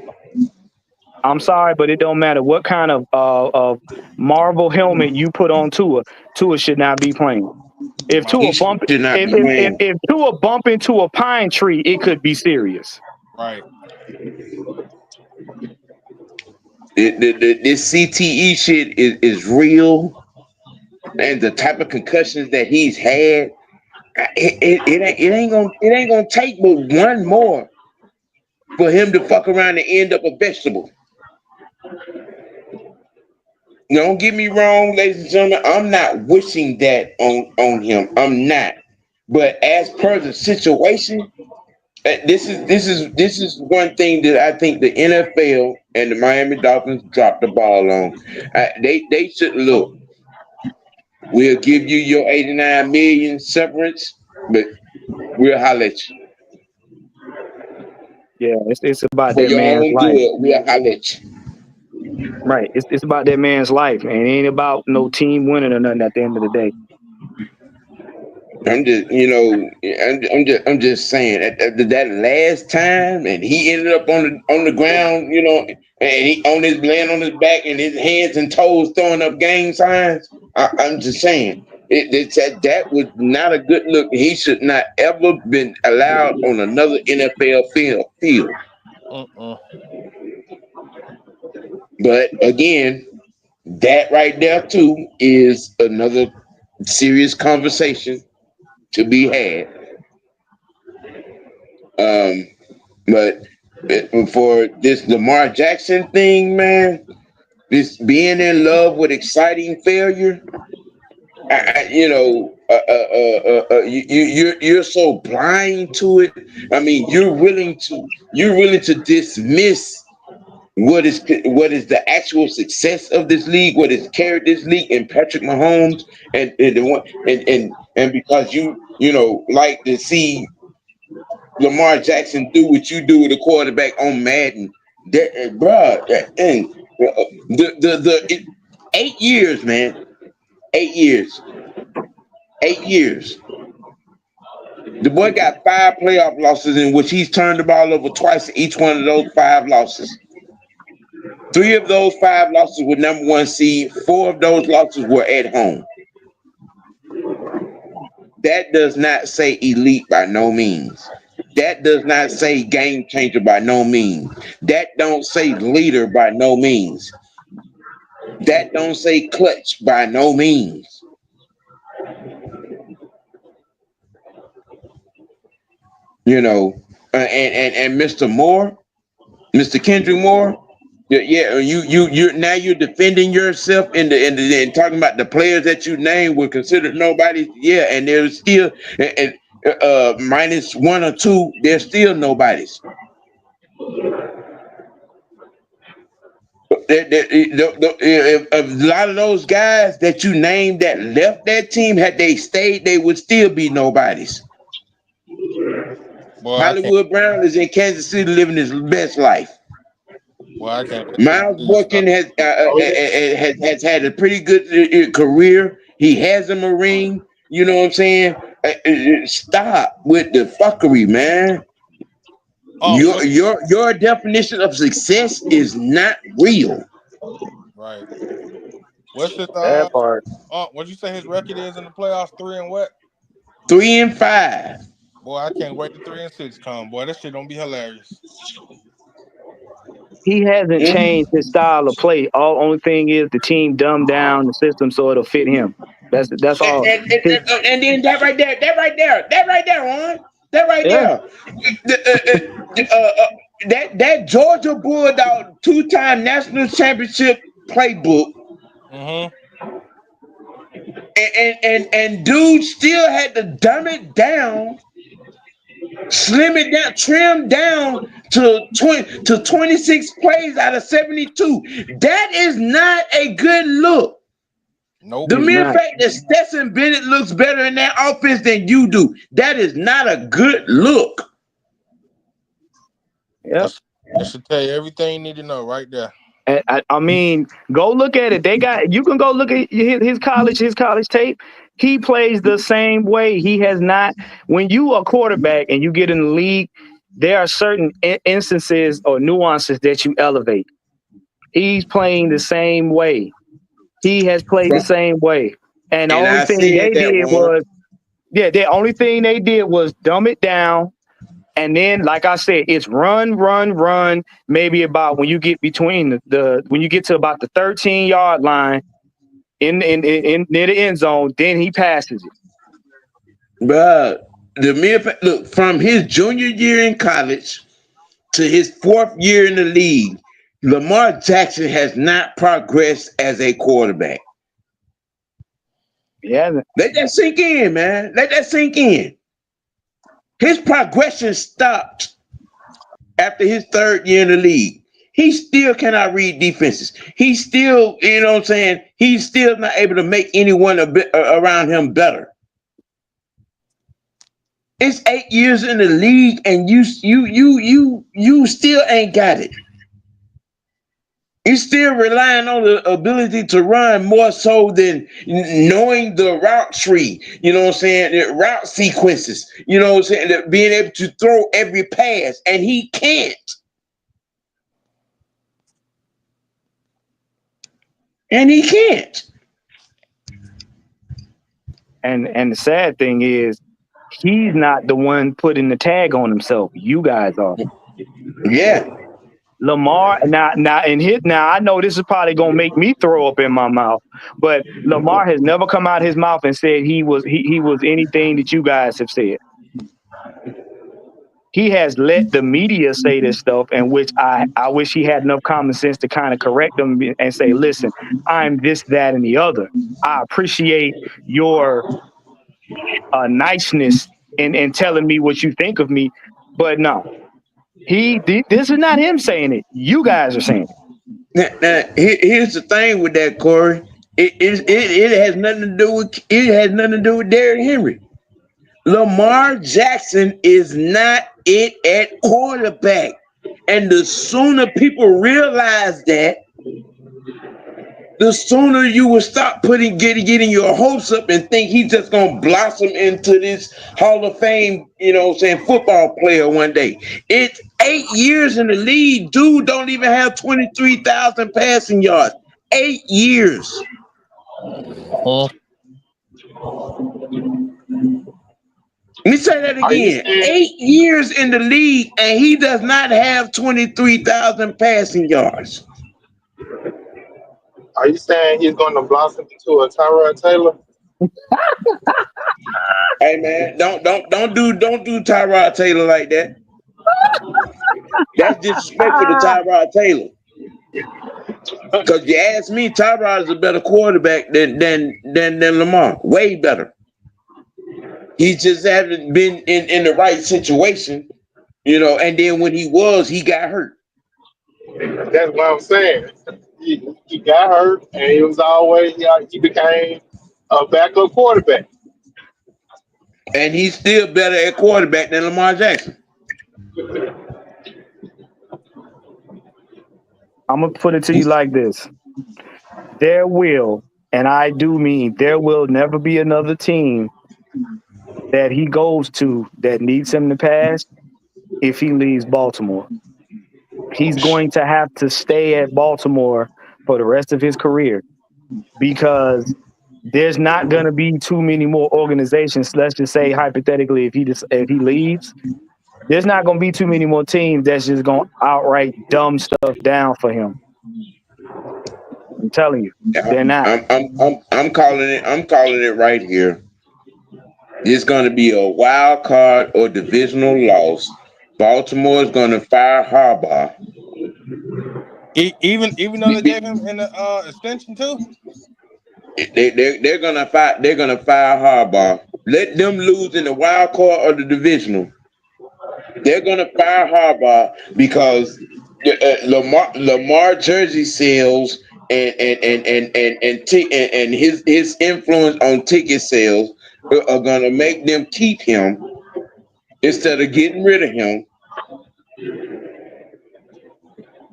I'm sorry, but it don't matter what kind of Marvel helmet you put on Tua. Tua should not be playing. If Right, He Tua should bump not be playing. if Tua bump into a pine tree, it could be serious. right. This CTE shit is real, and the type of concussions that he's had, it ain't gonna take but one more for him to fuck around and end up a vegetable. Don't get me wrong, ladies and gentlemen. I'm not wishing that on him. I'm not. But as per the situation, this is one thing that I think the NFL and the Miami Dolphins dropped the ball on. They should look. We'll give you your 89 million severance, but we'll holler at you Yeah, it's about for that your man's own life. good. We'll holler at you. Right. It's about that man's life, man. It ain't about no team winning or nothing at the end of the day. I'm just, I'm just saying that last time, and he ended up on the ground, and he on his laying on his back and his hands and toes throwing up gang signs. I'm just saying, that was not a good look. He should not ever been allowed on another NFL field. Mm-mm. But again, that right there too is another serious conversation to be had. Um, But for this Lamar Jackson thing, man, this being in love with exciting failure, you're so blind to it. I mean, you're willing to dismiss what is the actual success of this league, what has carried this league, and Patrick Mahomes, and the one and because like to see Lamar Jackson do what you do with a quarterback on Madden. That, bruh, and the 8 years, man, 8 years, 8 years. The boy got 5 playoff losses in which he's turned the ball over twice in each one of those 5 losses. 3 of those 5 losses were number one seed. 4 of those losses were at home. That does not say elite by no means. That does not say game changer by no means. That don't say leader by no means. That don't say clutch by no means. And Mr. Moore, Mr. Kendrick Moore, yeah, you now you're defending yourself and talking about the players that you named were considered nobody. Yeah, and there's still and minus one or two, there's still nobodies. A lot of those guys that you named that left that team, had they stayed, they would still be nobodies. Boy, I can't. Hollywood Brown is in Kansas City living his best life. Boy, I can't wait till the Miles season starts. Boykin has had a pretty good career. He has a Marine. You know what I'm saying? Stop with the fuckery, man. Oh, what? Your definition of success is not real. Right. What's his That part. what'd you say his record is in the playoffs? 3 and what? 3-5. Boy, I can't wait to 3 and 6 come. Boy, that shit don't be hilarious. He hasn't Mhm. changed his style of play. Only thing is the team dumbed down the system so it'll fit him. That's And, all. and, and, and then that right there, on that right Yeah, there, that Georgia Bulldog 2-time national championship playbook, Mm-hmm. and dude still had to dumb it down, slim it down, trim down to 26 plays out of 72. That is not a good look. Nope. The it's mere not. fact that Stetson Bennett looks better in that offense than you do, that is not a good look. Yep. That should tell you everything you need to know right there. And I mean, go look at it. You can go look at his college tape. He plays the same way. He has not. When you are a quarterback and you get in the league, there are certain instances or nuances that you elevate. He's playing the same way. He has played the same way. And the And only I thing said they that did one. was, the only thing they did was dumb it down. And then, like I said, it's run, run, run. Maybe about when you get between when you get to about the 13-yard line in near the end zone, then he passes it. But the mere fact, look, from his junior year in college to his 4th year in the league, Lamar Jackson has not progressed as a quarterback. He hasn't. Let that sink in, man. Let that sink in. His progression stopped after his 3rd year in the league. He still cannot read defenses. He's still, you know what I'm saying? He's still not able to make anyone around him better. It's 8 years in the league, and you still ain't got it. You're still relying on the ability to run more so than knowing the route tree. You know what I'm saying? The route sequences. You know what I'm saying? That being able to throw every pass, and he can't. And he can't. And the sad thing is, he's not the one putting the tag on himself. You guys are. Yeah. Lamar now I know this is probably gonna make me throw up in my mouth, but Lamar has never come out his mouth and said he was anything that you guys have said. He has let the media say this stuff, and which I wish he had enough common sense to kind of correct them and say, listen, I'm this, that, and the other. I appreciate your niceness in telling me what you think of me, but no. This is not him saying it. You guys are saying it. Now, here's the thing with that, Corey. It has nothing to do with Derrick Henry. Lamar Jackson is not it at quarterback, and the sooner people realize that, the sooner you will stop getting your hopes up and think he's just gonna blossom into this Hall of Fame, you know what I'm saying, football player one day. It's 8 years in the league. Dude don't even have 23,000 passing yards. 8 years. Huh? Let me say that Are you again. saying 8 years in the league, and he does not have 23,000 passing yards. are you saying he's going to blossom into a Tyrod Taylor? Hey man, don't do Tyrod Taylor like that. That's disrespectful to Tyrod Taylor. Because you ask me, Tyrod is a better quarterback than Lamar. Way better. He just hasn't been in the right situation, you know, and then when he got hurt. That's what I'm saying. He got hurt, and he became a backup quarterback. And he's still better at quarterback than Lamar Jackson. I'm gonna put it to you like this: there will, and I do mean there will never be another team that he goes to that needs him to pass if he leaves Baltimore. He's going to have to stay at Baltimore for the rest of his career because there's not going to be too many more organizations. Let's just say hypothetically, if he leaves, there's not going to be too many more teams that's just going to outright dumb stuff down for him. I'm telling you, they're not. I'm calling it. I'm calling it right here. It's going to be a wild card or divisional loss. Baltimore is going to fire Harbaugh. Even though they gave him an extension too. They're gonna fire Harbaugh. Let them lose in the wild card or the divisional. They're gonna fire Harbaugh because Lamar jersey sales and his influence on ticket sales are gonna make them keep him instead of getting rid of him.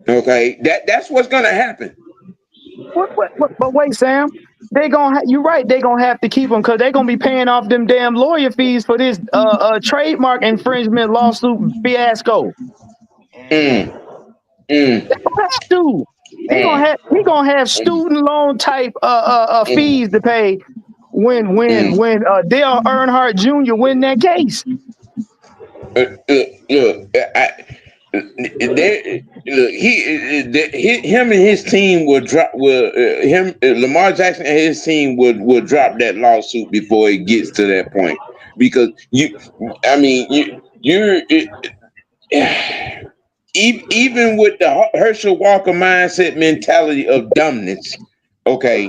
Okay, that's what's gonna happen. But wait, Sam. You're right. They're gonna have to keep him because they're gonna be paying off them damn lawyer fees for this trademark infringement lawsuit fiasco. Mm, mm, Dude, mm, he gonna have student loan type mm, fees to pay when mm. Dale Earnhardt Jr. win that case. Look, him and his team will drop. Lamar Jackson and his team will drop that lawsuit before it gets to that point because even with the Herschel Walker mindset mentality of dumbness, okay,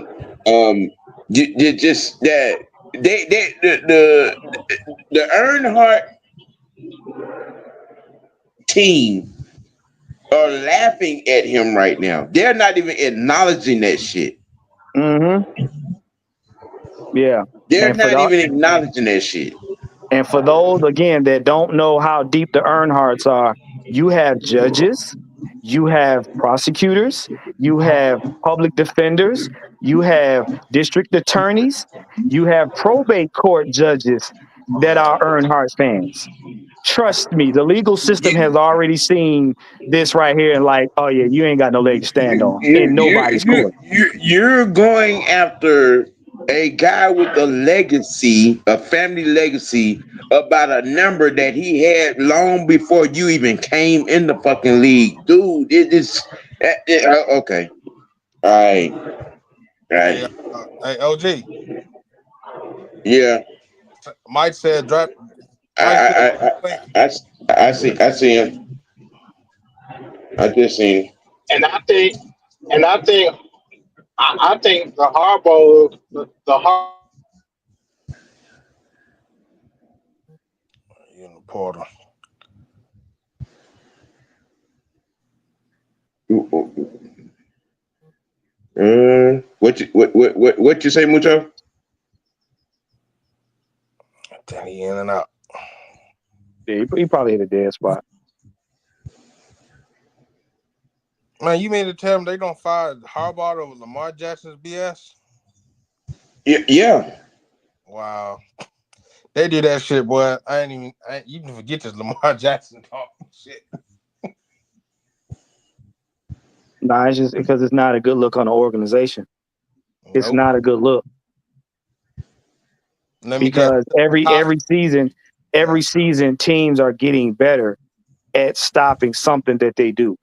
just that the Earnhardt team are laughing at him right now. They're not even acknowledging that shit. Mm-hmm. Yeah. They're not even acknowledging that shit. And for those again that don't know how deep the Earnhardts are, you have judges, you have prosecutors, you have public defenders, you have district attorneys, you have probate court judges that are Earnhardt fans. Trust me, the legal system has already seen this right here and like, oh yeah, you ain't got no leg to stand on in nobody's court. You're going after a guy with a legacy, a family legacy, about a number that he had long before you even came in the fucking league, dude. It is okay. All right. Hey, hey, OG. Yeah. Mike said drop. I see him. I just seen him. And I think the Harbaugh, You in the portal. What you say, Mucho? Then he in and out. Yeah, he probably hit a dead spot. Man, you mean to tell them they don't fire Harbaugh over Lamar Jackson's BS? Yeah. Wow. They do that shit, boy. You can forget this Lamar Jackson talk shit. Nah, it's just because it's not a good look on the organization. It's not a good look. Because every season teams are getting better at stopping something that they do.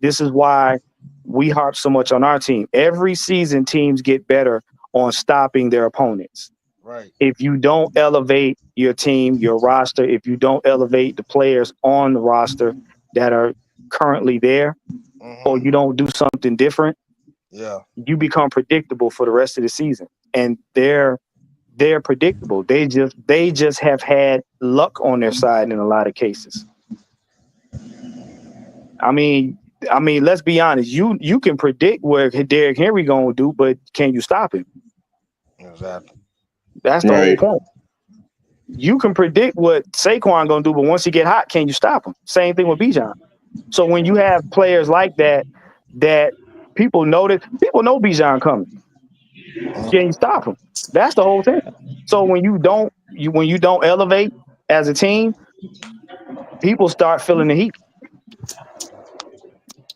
This is why we harp so much on our team. Every season teams get better on stopping their opponents. Right. If you don't elevate your team, your roster, if you don't elevate the players on the roster that are currently there, or you don't do something different, you become predictable for the rest of the season. And they're predictable. They just have had luck on their side in a lot of cases. I mean, let's be honest. You can predict what Derrick Henry gonna do, but can you stop him? Exactly. That's the whole point. you can predict what Saquon gonna do, but once he get hot, can you stop him? Same thing with Bijan. So when you have players like that people know Bijan coming, can you stop him? That's the whole thing. So when you don't elevate as a team, people start feeling the heat.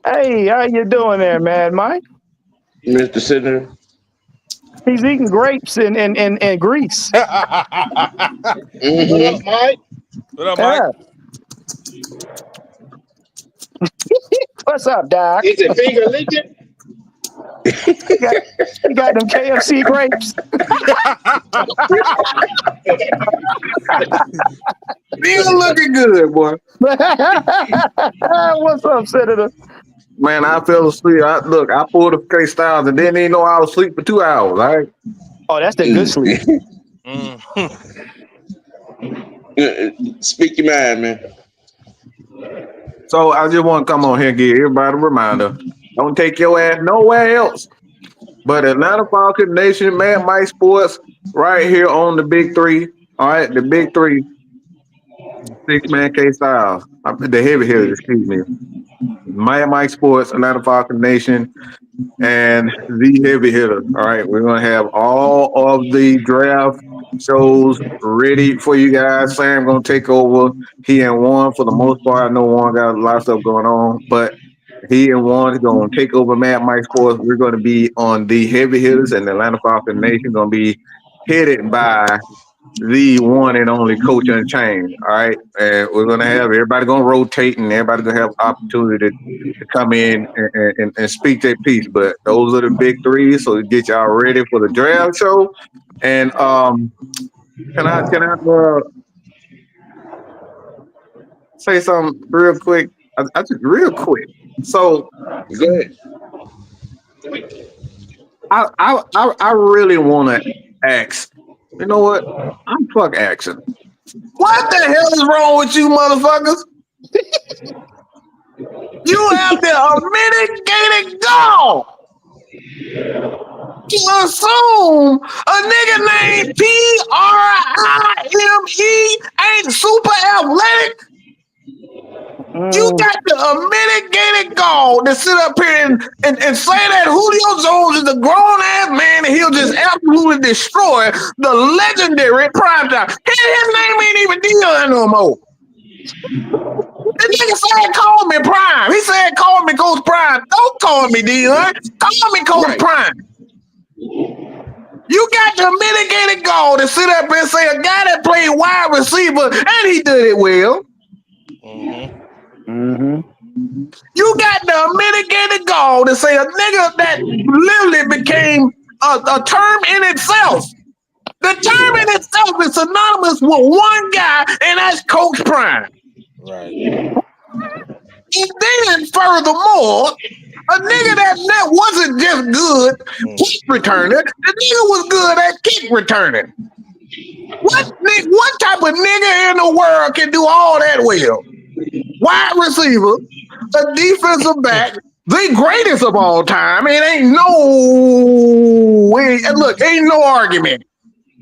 Hey, how you doing there, Mad Mike? Mr. Senator. He's eating grapes and grease. Mm-hmm. What up, Mike? What up, Mike? What's up, Doc? Is it finger licking? You got them KFC grapes. Still looking good, boy. What's up, Senator? Man, I fell asleep. I pulled a K Styles and didn't even know I was asleep for 2 hours. All right. Oh, that's the good sleep. Speak your mind, man. So I just want to come on here and give everybody a reminder. Don't take your ass nowhere else but Atlanta Falcon Nation, Mad Mike Sports, right here on the Big Three. All right, the Big Three. 6-man K Styles. The heavy hitters, excuse me. Mad Mike Sports, Atlanta Falcon Nation, and the heavy hitter. All right, we're gonna have all of the draft shows ready for you guys. Sam gonna take over. He and Juan for the most part. I know Juan got a lot of stuff going on, but he and Juan is gonna take over Mad Mike Sports. We're gonna be on the heavy hitters, and the Atlanta Falcon Nation gonna be headed by the one and only Coach Unchained. All right, and we're gonna have everybody gonna rotate, and everybody gonna have opportunity to come in and speak their piece. But those are the big three, so get y'all ready for the draft show. And can I say something real quick? I just real quick. So go ahead. I really want to ask. You know what? I'm fuck asking. What the hell is wrong with you, motherfuckers? You have the unmitigated gall to assume a nigga named Prime ain't super athletic. You got the unmitigated gall to sit up here and say that Julio Jones is a grown ass man and he'll just absolutely destroy the legendary Primetime. His name ain't even Dion no more. The nigga said, call me Prime. He said, call me Coach Prime. Don't call me Dion. Call me Coach Prime. You got the mitigated gall to sit up and say a guy that played wide receiver and he did it well. You got the mitigated gall to say a nigga that literally became a term in itself. The term in itself is synonymous with one guy, and that's Coach Prime. Right. And then, furthermore, a nigga that wasn't just good kick returner, the nigga was good at kick returning. What type of nigga in the world can do all that well? Wide receiver, a defensive back, the greatest of all time. It ain't no argument.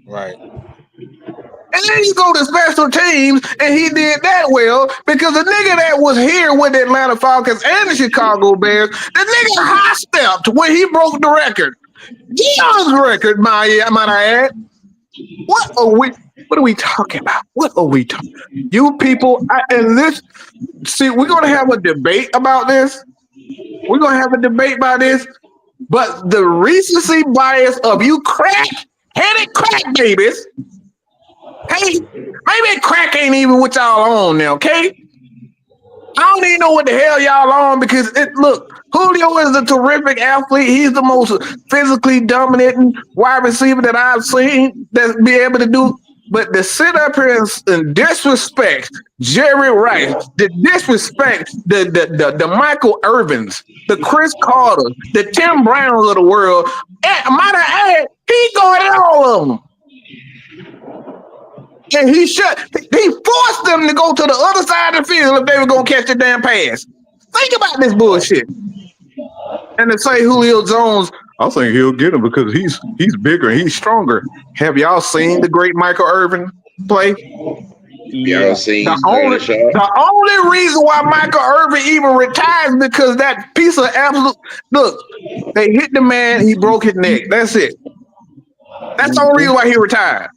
Right. And then you go to special teams, and he did that well because the nigga that was here with the Atlanta Falcons and the Chicago Bears, the nigga high stepped when he broke the record. Dion's record, might I add. What are we talking about? What are we talking? You people, we're gonna have a debate about this. We're gonna have a debate about this, but the recency bias of you crack-headed crack babies. Hey, maybe crack ain't even what y'all on now, okay? I don't even know what the hell y'all on because Julio is a terrific athlete. He's the most physically dominant wide receiver that I've seen that be able to do. But to sit up here and disrespect Jerry Rice, to disrespect the Michael Irvins, the Chris Carter, the Tim Browns of the world, might I add, he guarded all of them. And he forced them to go to the other side of the field if they were going to catch the damn pass. Think about this bullshit. And to say Julio Jones, I think he'll get him because he's bigger and he's stronger. Have y'all seen the great Michael Irvin? play. Y'all seen Sterling Sharp? The only reason why Michael Irvin even retired is because that piece of absolute look, they hit the man, he broke his neck. That's it. That's the only reason why he retired.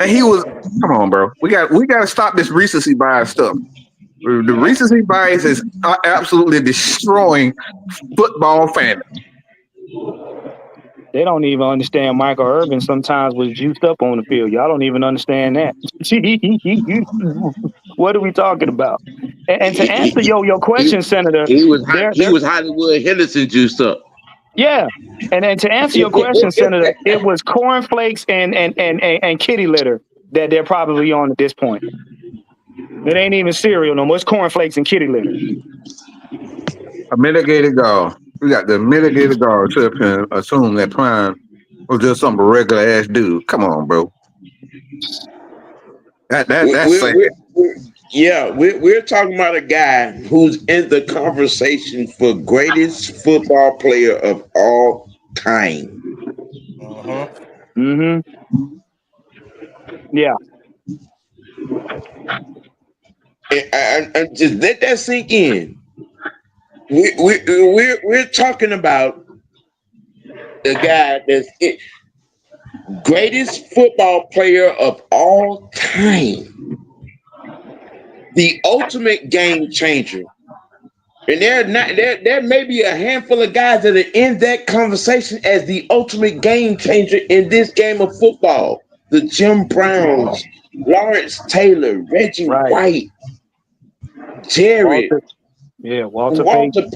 And he was come on, bro. We got to stop this recency bias stuff. The recency bias is absolutely destroying football fandom. They don't even understand Michael Irvin sometimes was juiced up on the field. Y'all don't even understand that. What are we talking about? And to answer your question, Senator, he was Hollywood Henderson juiced up. Yeah. And then to answer your question, Senator, it was cornflakes and kitty litter that they're probably on at this point. It ain't even cereal no more. It's cornflakes and kitty litter. A mitigated guard. We got the mitigated guard to assume that Prime was just some regular ass dude. Come on, bro. That's we're talking about a guy who's in the conversation for greatest football player of all time. Yeah. And just let that sink in. We're talking about the guy that's greatest football player of all time, the ultimate game changer. And there may be a handful of guys that are in that conversation as the ultimate game changer in this game of football. The Jim Browns, Lawrence Taylor, Reggie White, Jerry, Walter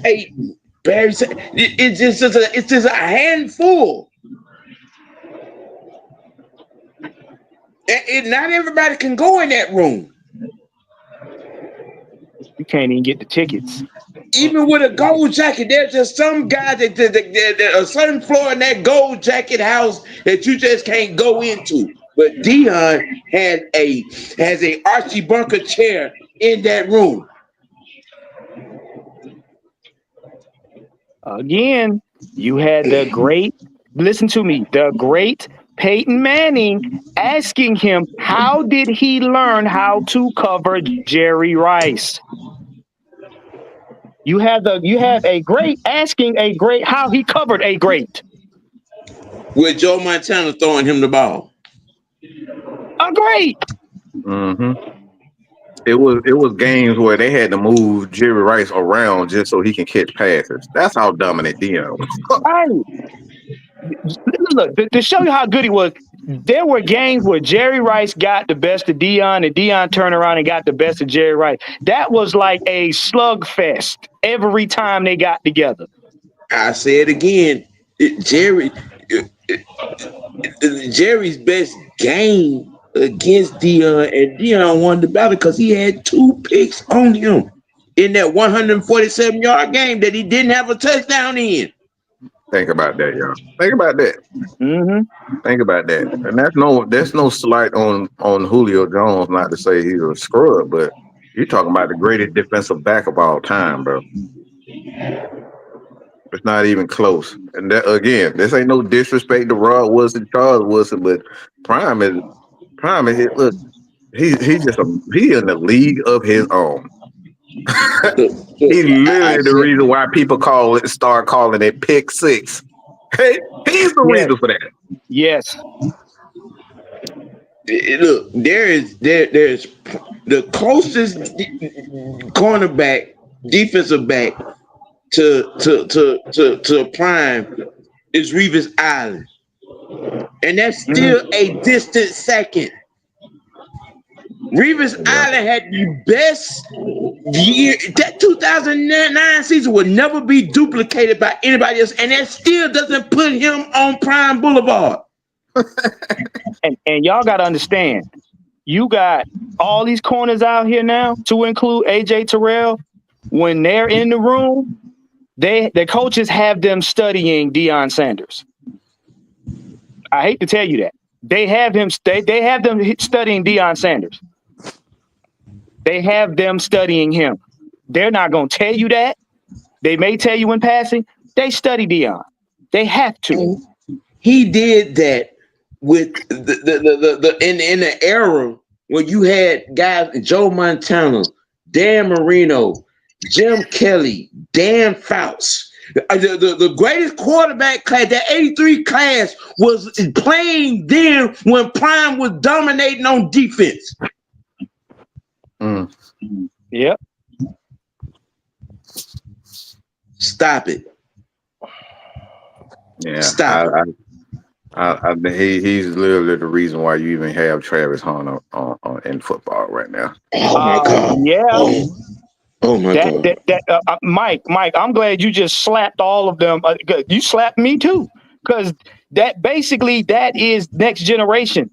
Payton, Barry. It's just a handful. And not everybody can go in that room. You can't even get the tickets. Even with a gold jacket, there's just some guy that a certain floor in that gold jacket house that you just can't go into. But Deion has a Archie Bunker chair in that room. Again, you had the great, listen to me, the great Peyton Manning asking him, how did he learn how to cover Jerry Rice? You have a great asking a great how he covered a great. With Joe Montana throwing him the ball. A great. Mm-hmm. It was games where they had to move Jerry Rice around just so he can catch passes. That's how dominant Deion was. Right. Look, to show you how good he was, there were games where Jerry Rice got the best of Deion and Deion turned around and got the best of Jerry Rice. That was like a slugfest every time they got together. I say it again, Jerry's best game against Deion, and Deion won the battle because he had 2 picks on him in that 147-yard game that he didn't have a touchdown in. Think about that, y'all. Think about that. Mm-hmm. Think about that. And there's no slight on Julio Jones, not to say he's a scrub, but you're talking about the greatest defensive back of all time, bro. It's not even close. And that, again, this ain't no disrespect to Rod Woodson, Charles Woodson, but Prime is look, he's in the league of his own. He's literally the reason why people start calling it pick six. Hey, he's the reason for that. Yes. Look, there's the closest cornerback, defensive back to Prime is Revis Island, and that's still a distant second. Revis Island had the best year. That 2009 season will never be duplicated by anybody else, and that still doesn't put him on Prime Boulevard. and y'all got to understand, you got all these corners out here now, to include AJ Terrell. When they're in the room, the coaches have them studying Deion Sanders. I hate to tell you that. They have them studying Deion Sanders. They have them studying him. They're not going to tell you that. They may tell you in passing. They study Deion. They have to. He did that with the in the era when you had guys Joe Montana, Dan Marino, Jim Kelly, Dan Fouts. The greatest quarterback class, that 83 class, was playing then when Prime was dominating on defense. Yep. Stop it. Yeah. Stop it. He's literally the reason why you even have Travis Hunter on in football right now. Oh my God. Yeah. Oh my God. Mike, I'm glad you just slapped all of them. You slapped me too, because that is next generation.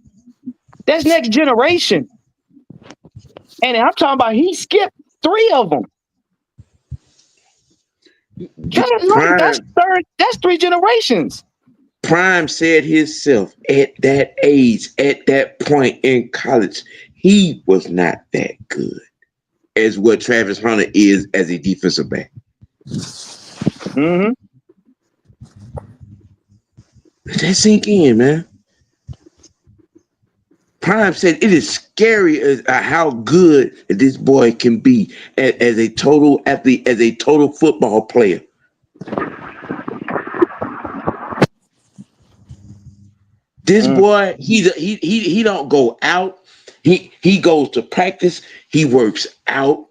That's next generation. And I'm talking about he skipped 3 of them. That's 3 generations. Prime said himself at that age, at that point in college, he was not that good as what Travis Hunter is as a defensive back. Mm-hmm. Let that sink in, man. Prime said it is scary as how good this boy can be as a total athlete, as a total football player. This boy, he don't go out. He goes to practice. He works out.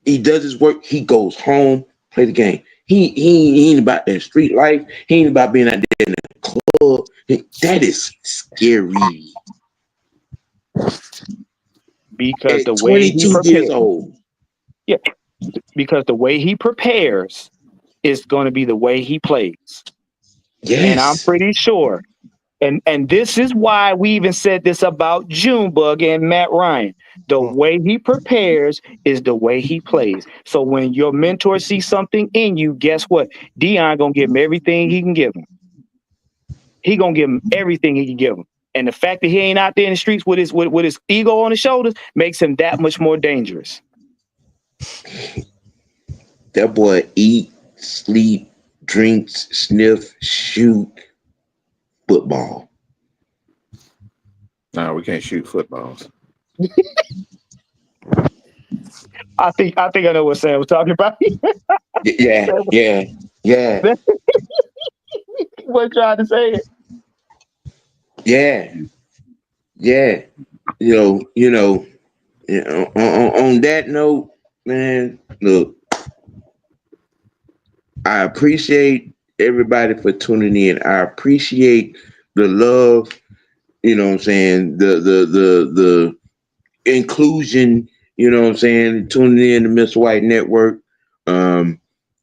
He does his work. He goes home, play the game. He ain't about that street life. He ain't about being out there in the club. That is scary. Because at the way he 22 years old. Yeah, because the way he prepares is going to be the way he plays. Yes. And I'm pretty sure. And this is why we even said this about Junebug and Matt Ryan. The way he prepares is the way he plays. So when your mentor sees something in you, guess what? Deion gonna give him everything he can give him. He gonna give him everything he can give him. And the fact that he ain't out there in the streets with his ego on his shoulders makes him that much more dangerous. That boy eat, sleep, drinks, sniff, shoot football. No, we can't shoot footballs. I think I know what Sam was talking about. Yeah. What trying to say it? Yeah. On that note, man, look, I appreciate everybody for tuning in. I appreciate the love, you know what I'm saying, the inclusion, you know what I'm saying, tuning in to Mr. White Network, and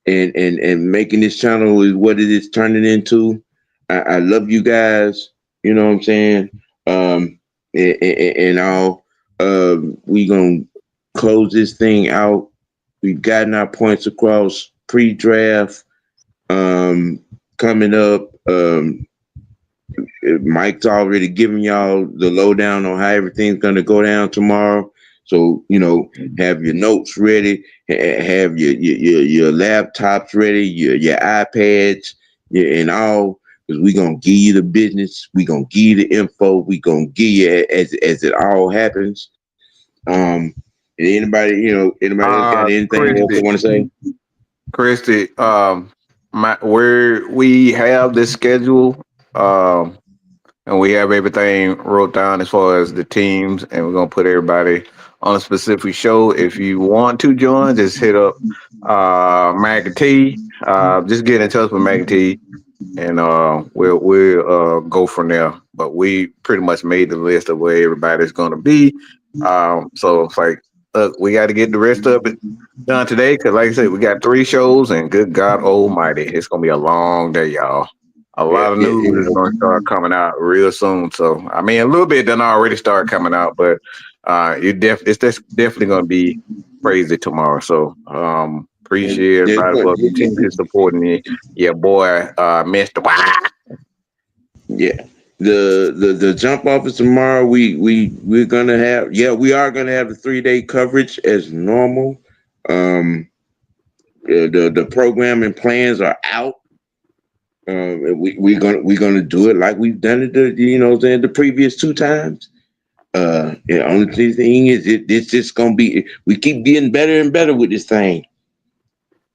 making this channel is what it is turning into. I love you guys, you know what I'm saying, and all. We gonna close this thing out. We've gotten our points across. Pre-draft coming up. Mike's already giving y'all the lowdown on how everything's gonna go down tomorrow. So have your notes ready, have your laptops ready, your iPads, and all, because we're gonna give you the business, we're gonna give you the info, we're gonna give you as it all happens. Anybody else got anything else they want to say? Christy, where we have this schedule, and we have everything wrote down as far as the teams, and we're gonna put everybody on a specific show. If you want to join, just hit up McAtee. Just get in touch with McAtee, and we'll go from there. But we pretty much made the list of where everybody's gonna be. So it's like, look, we got to get the rest of it done today, because like I said, we got 3 shows, and good God Almighty, it's gonna be a long day, y'all. A lot of news is going to start coming out real soon. So, I mean, a little bit done already started coming out, but it's definitely going to be crazy tomorrow. So, appreciate everybody for continuing supporting me. Yeah, boy, Mr. Yeah. The jump off is tomorrow. We're gonna have we are gonna have the 3-day coverage as normal. The programming plans are out. We're gonna do it like we've done it. The previous 2 times. The only thing is, it's just gonna be. We keep getting better and better with this thing.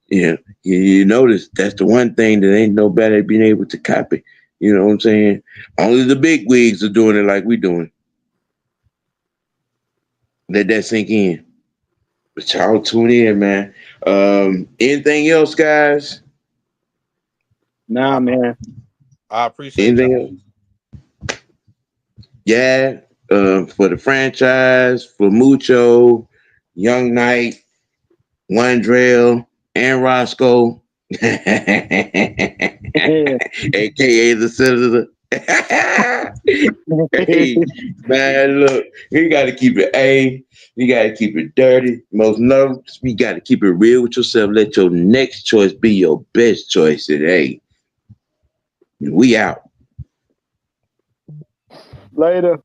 Yeah, you notice that's the one thing that ain't nobody being able to copy. You know what I'm saying? Only the big wigs are doing it like we doing. Let that sink in. But y'all tune in, man. Anything else, guys? Nah, man. I appreciate Anything y'all. else? Yeah. For the franchise, for Mucho, Young Knight, Wandrell, and Roscoe, aka the senator. Hey, man, look, we got to keep it A. You got to keep it dirty. Most notice, we got to keep it real with yourself. Let your next choice be your best choice. And hey, we out. Later.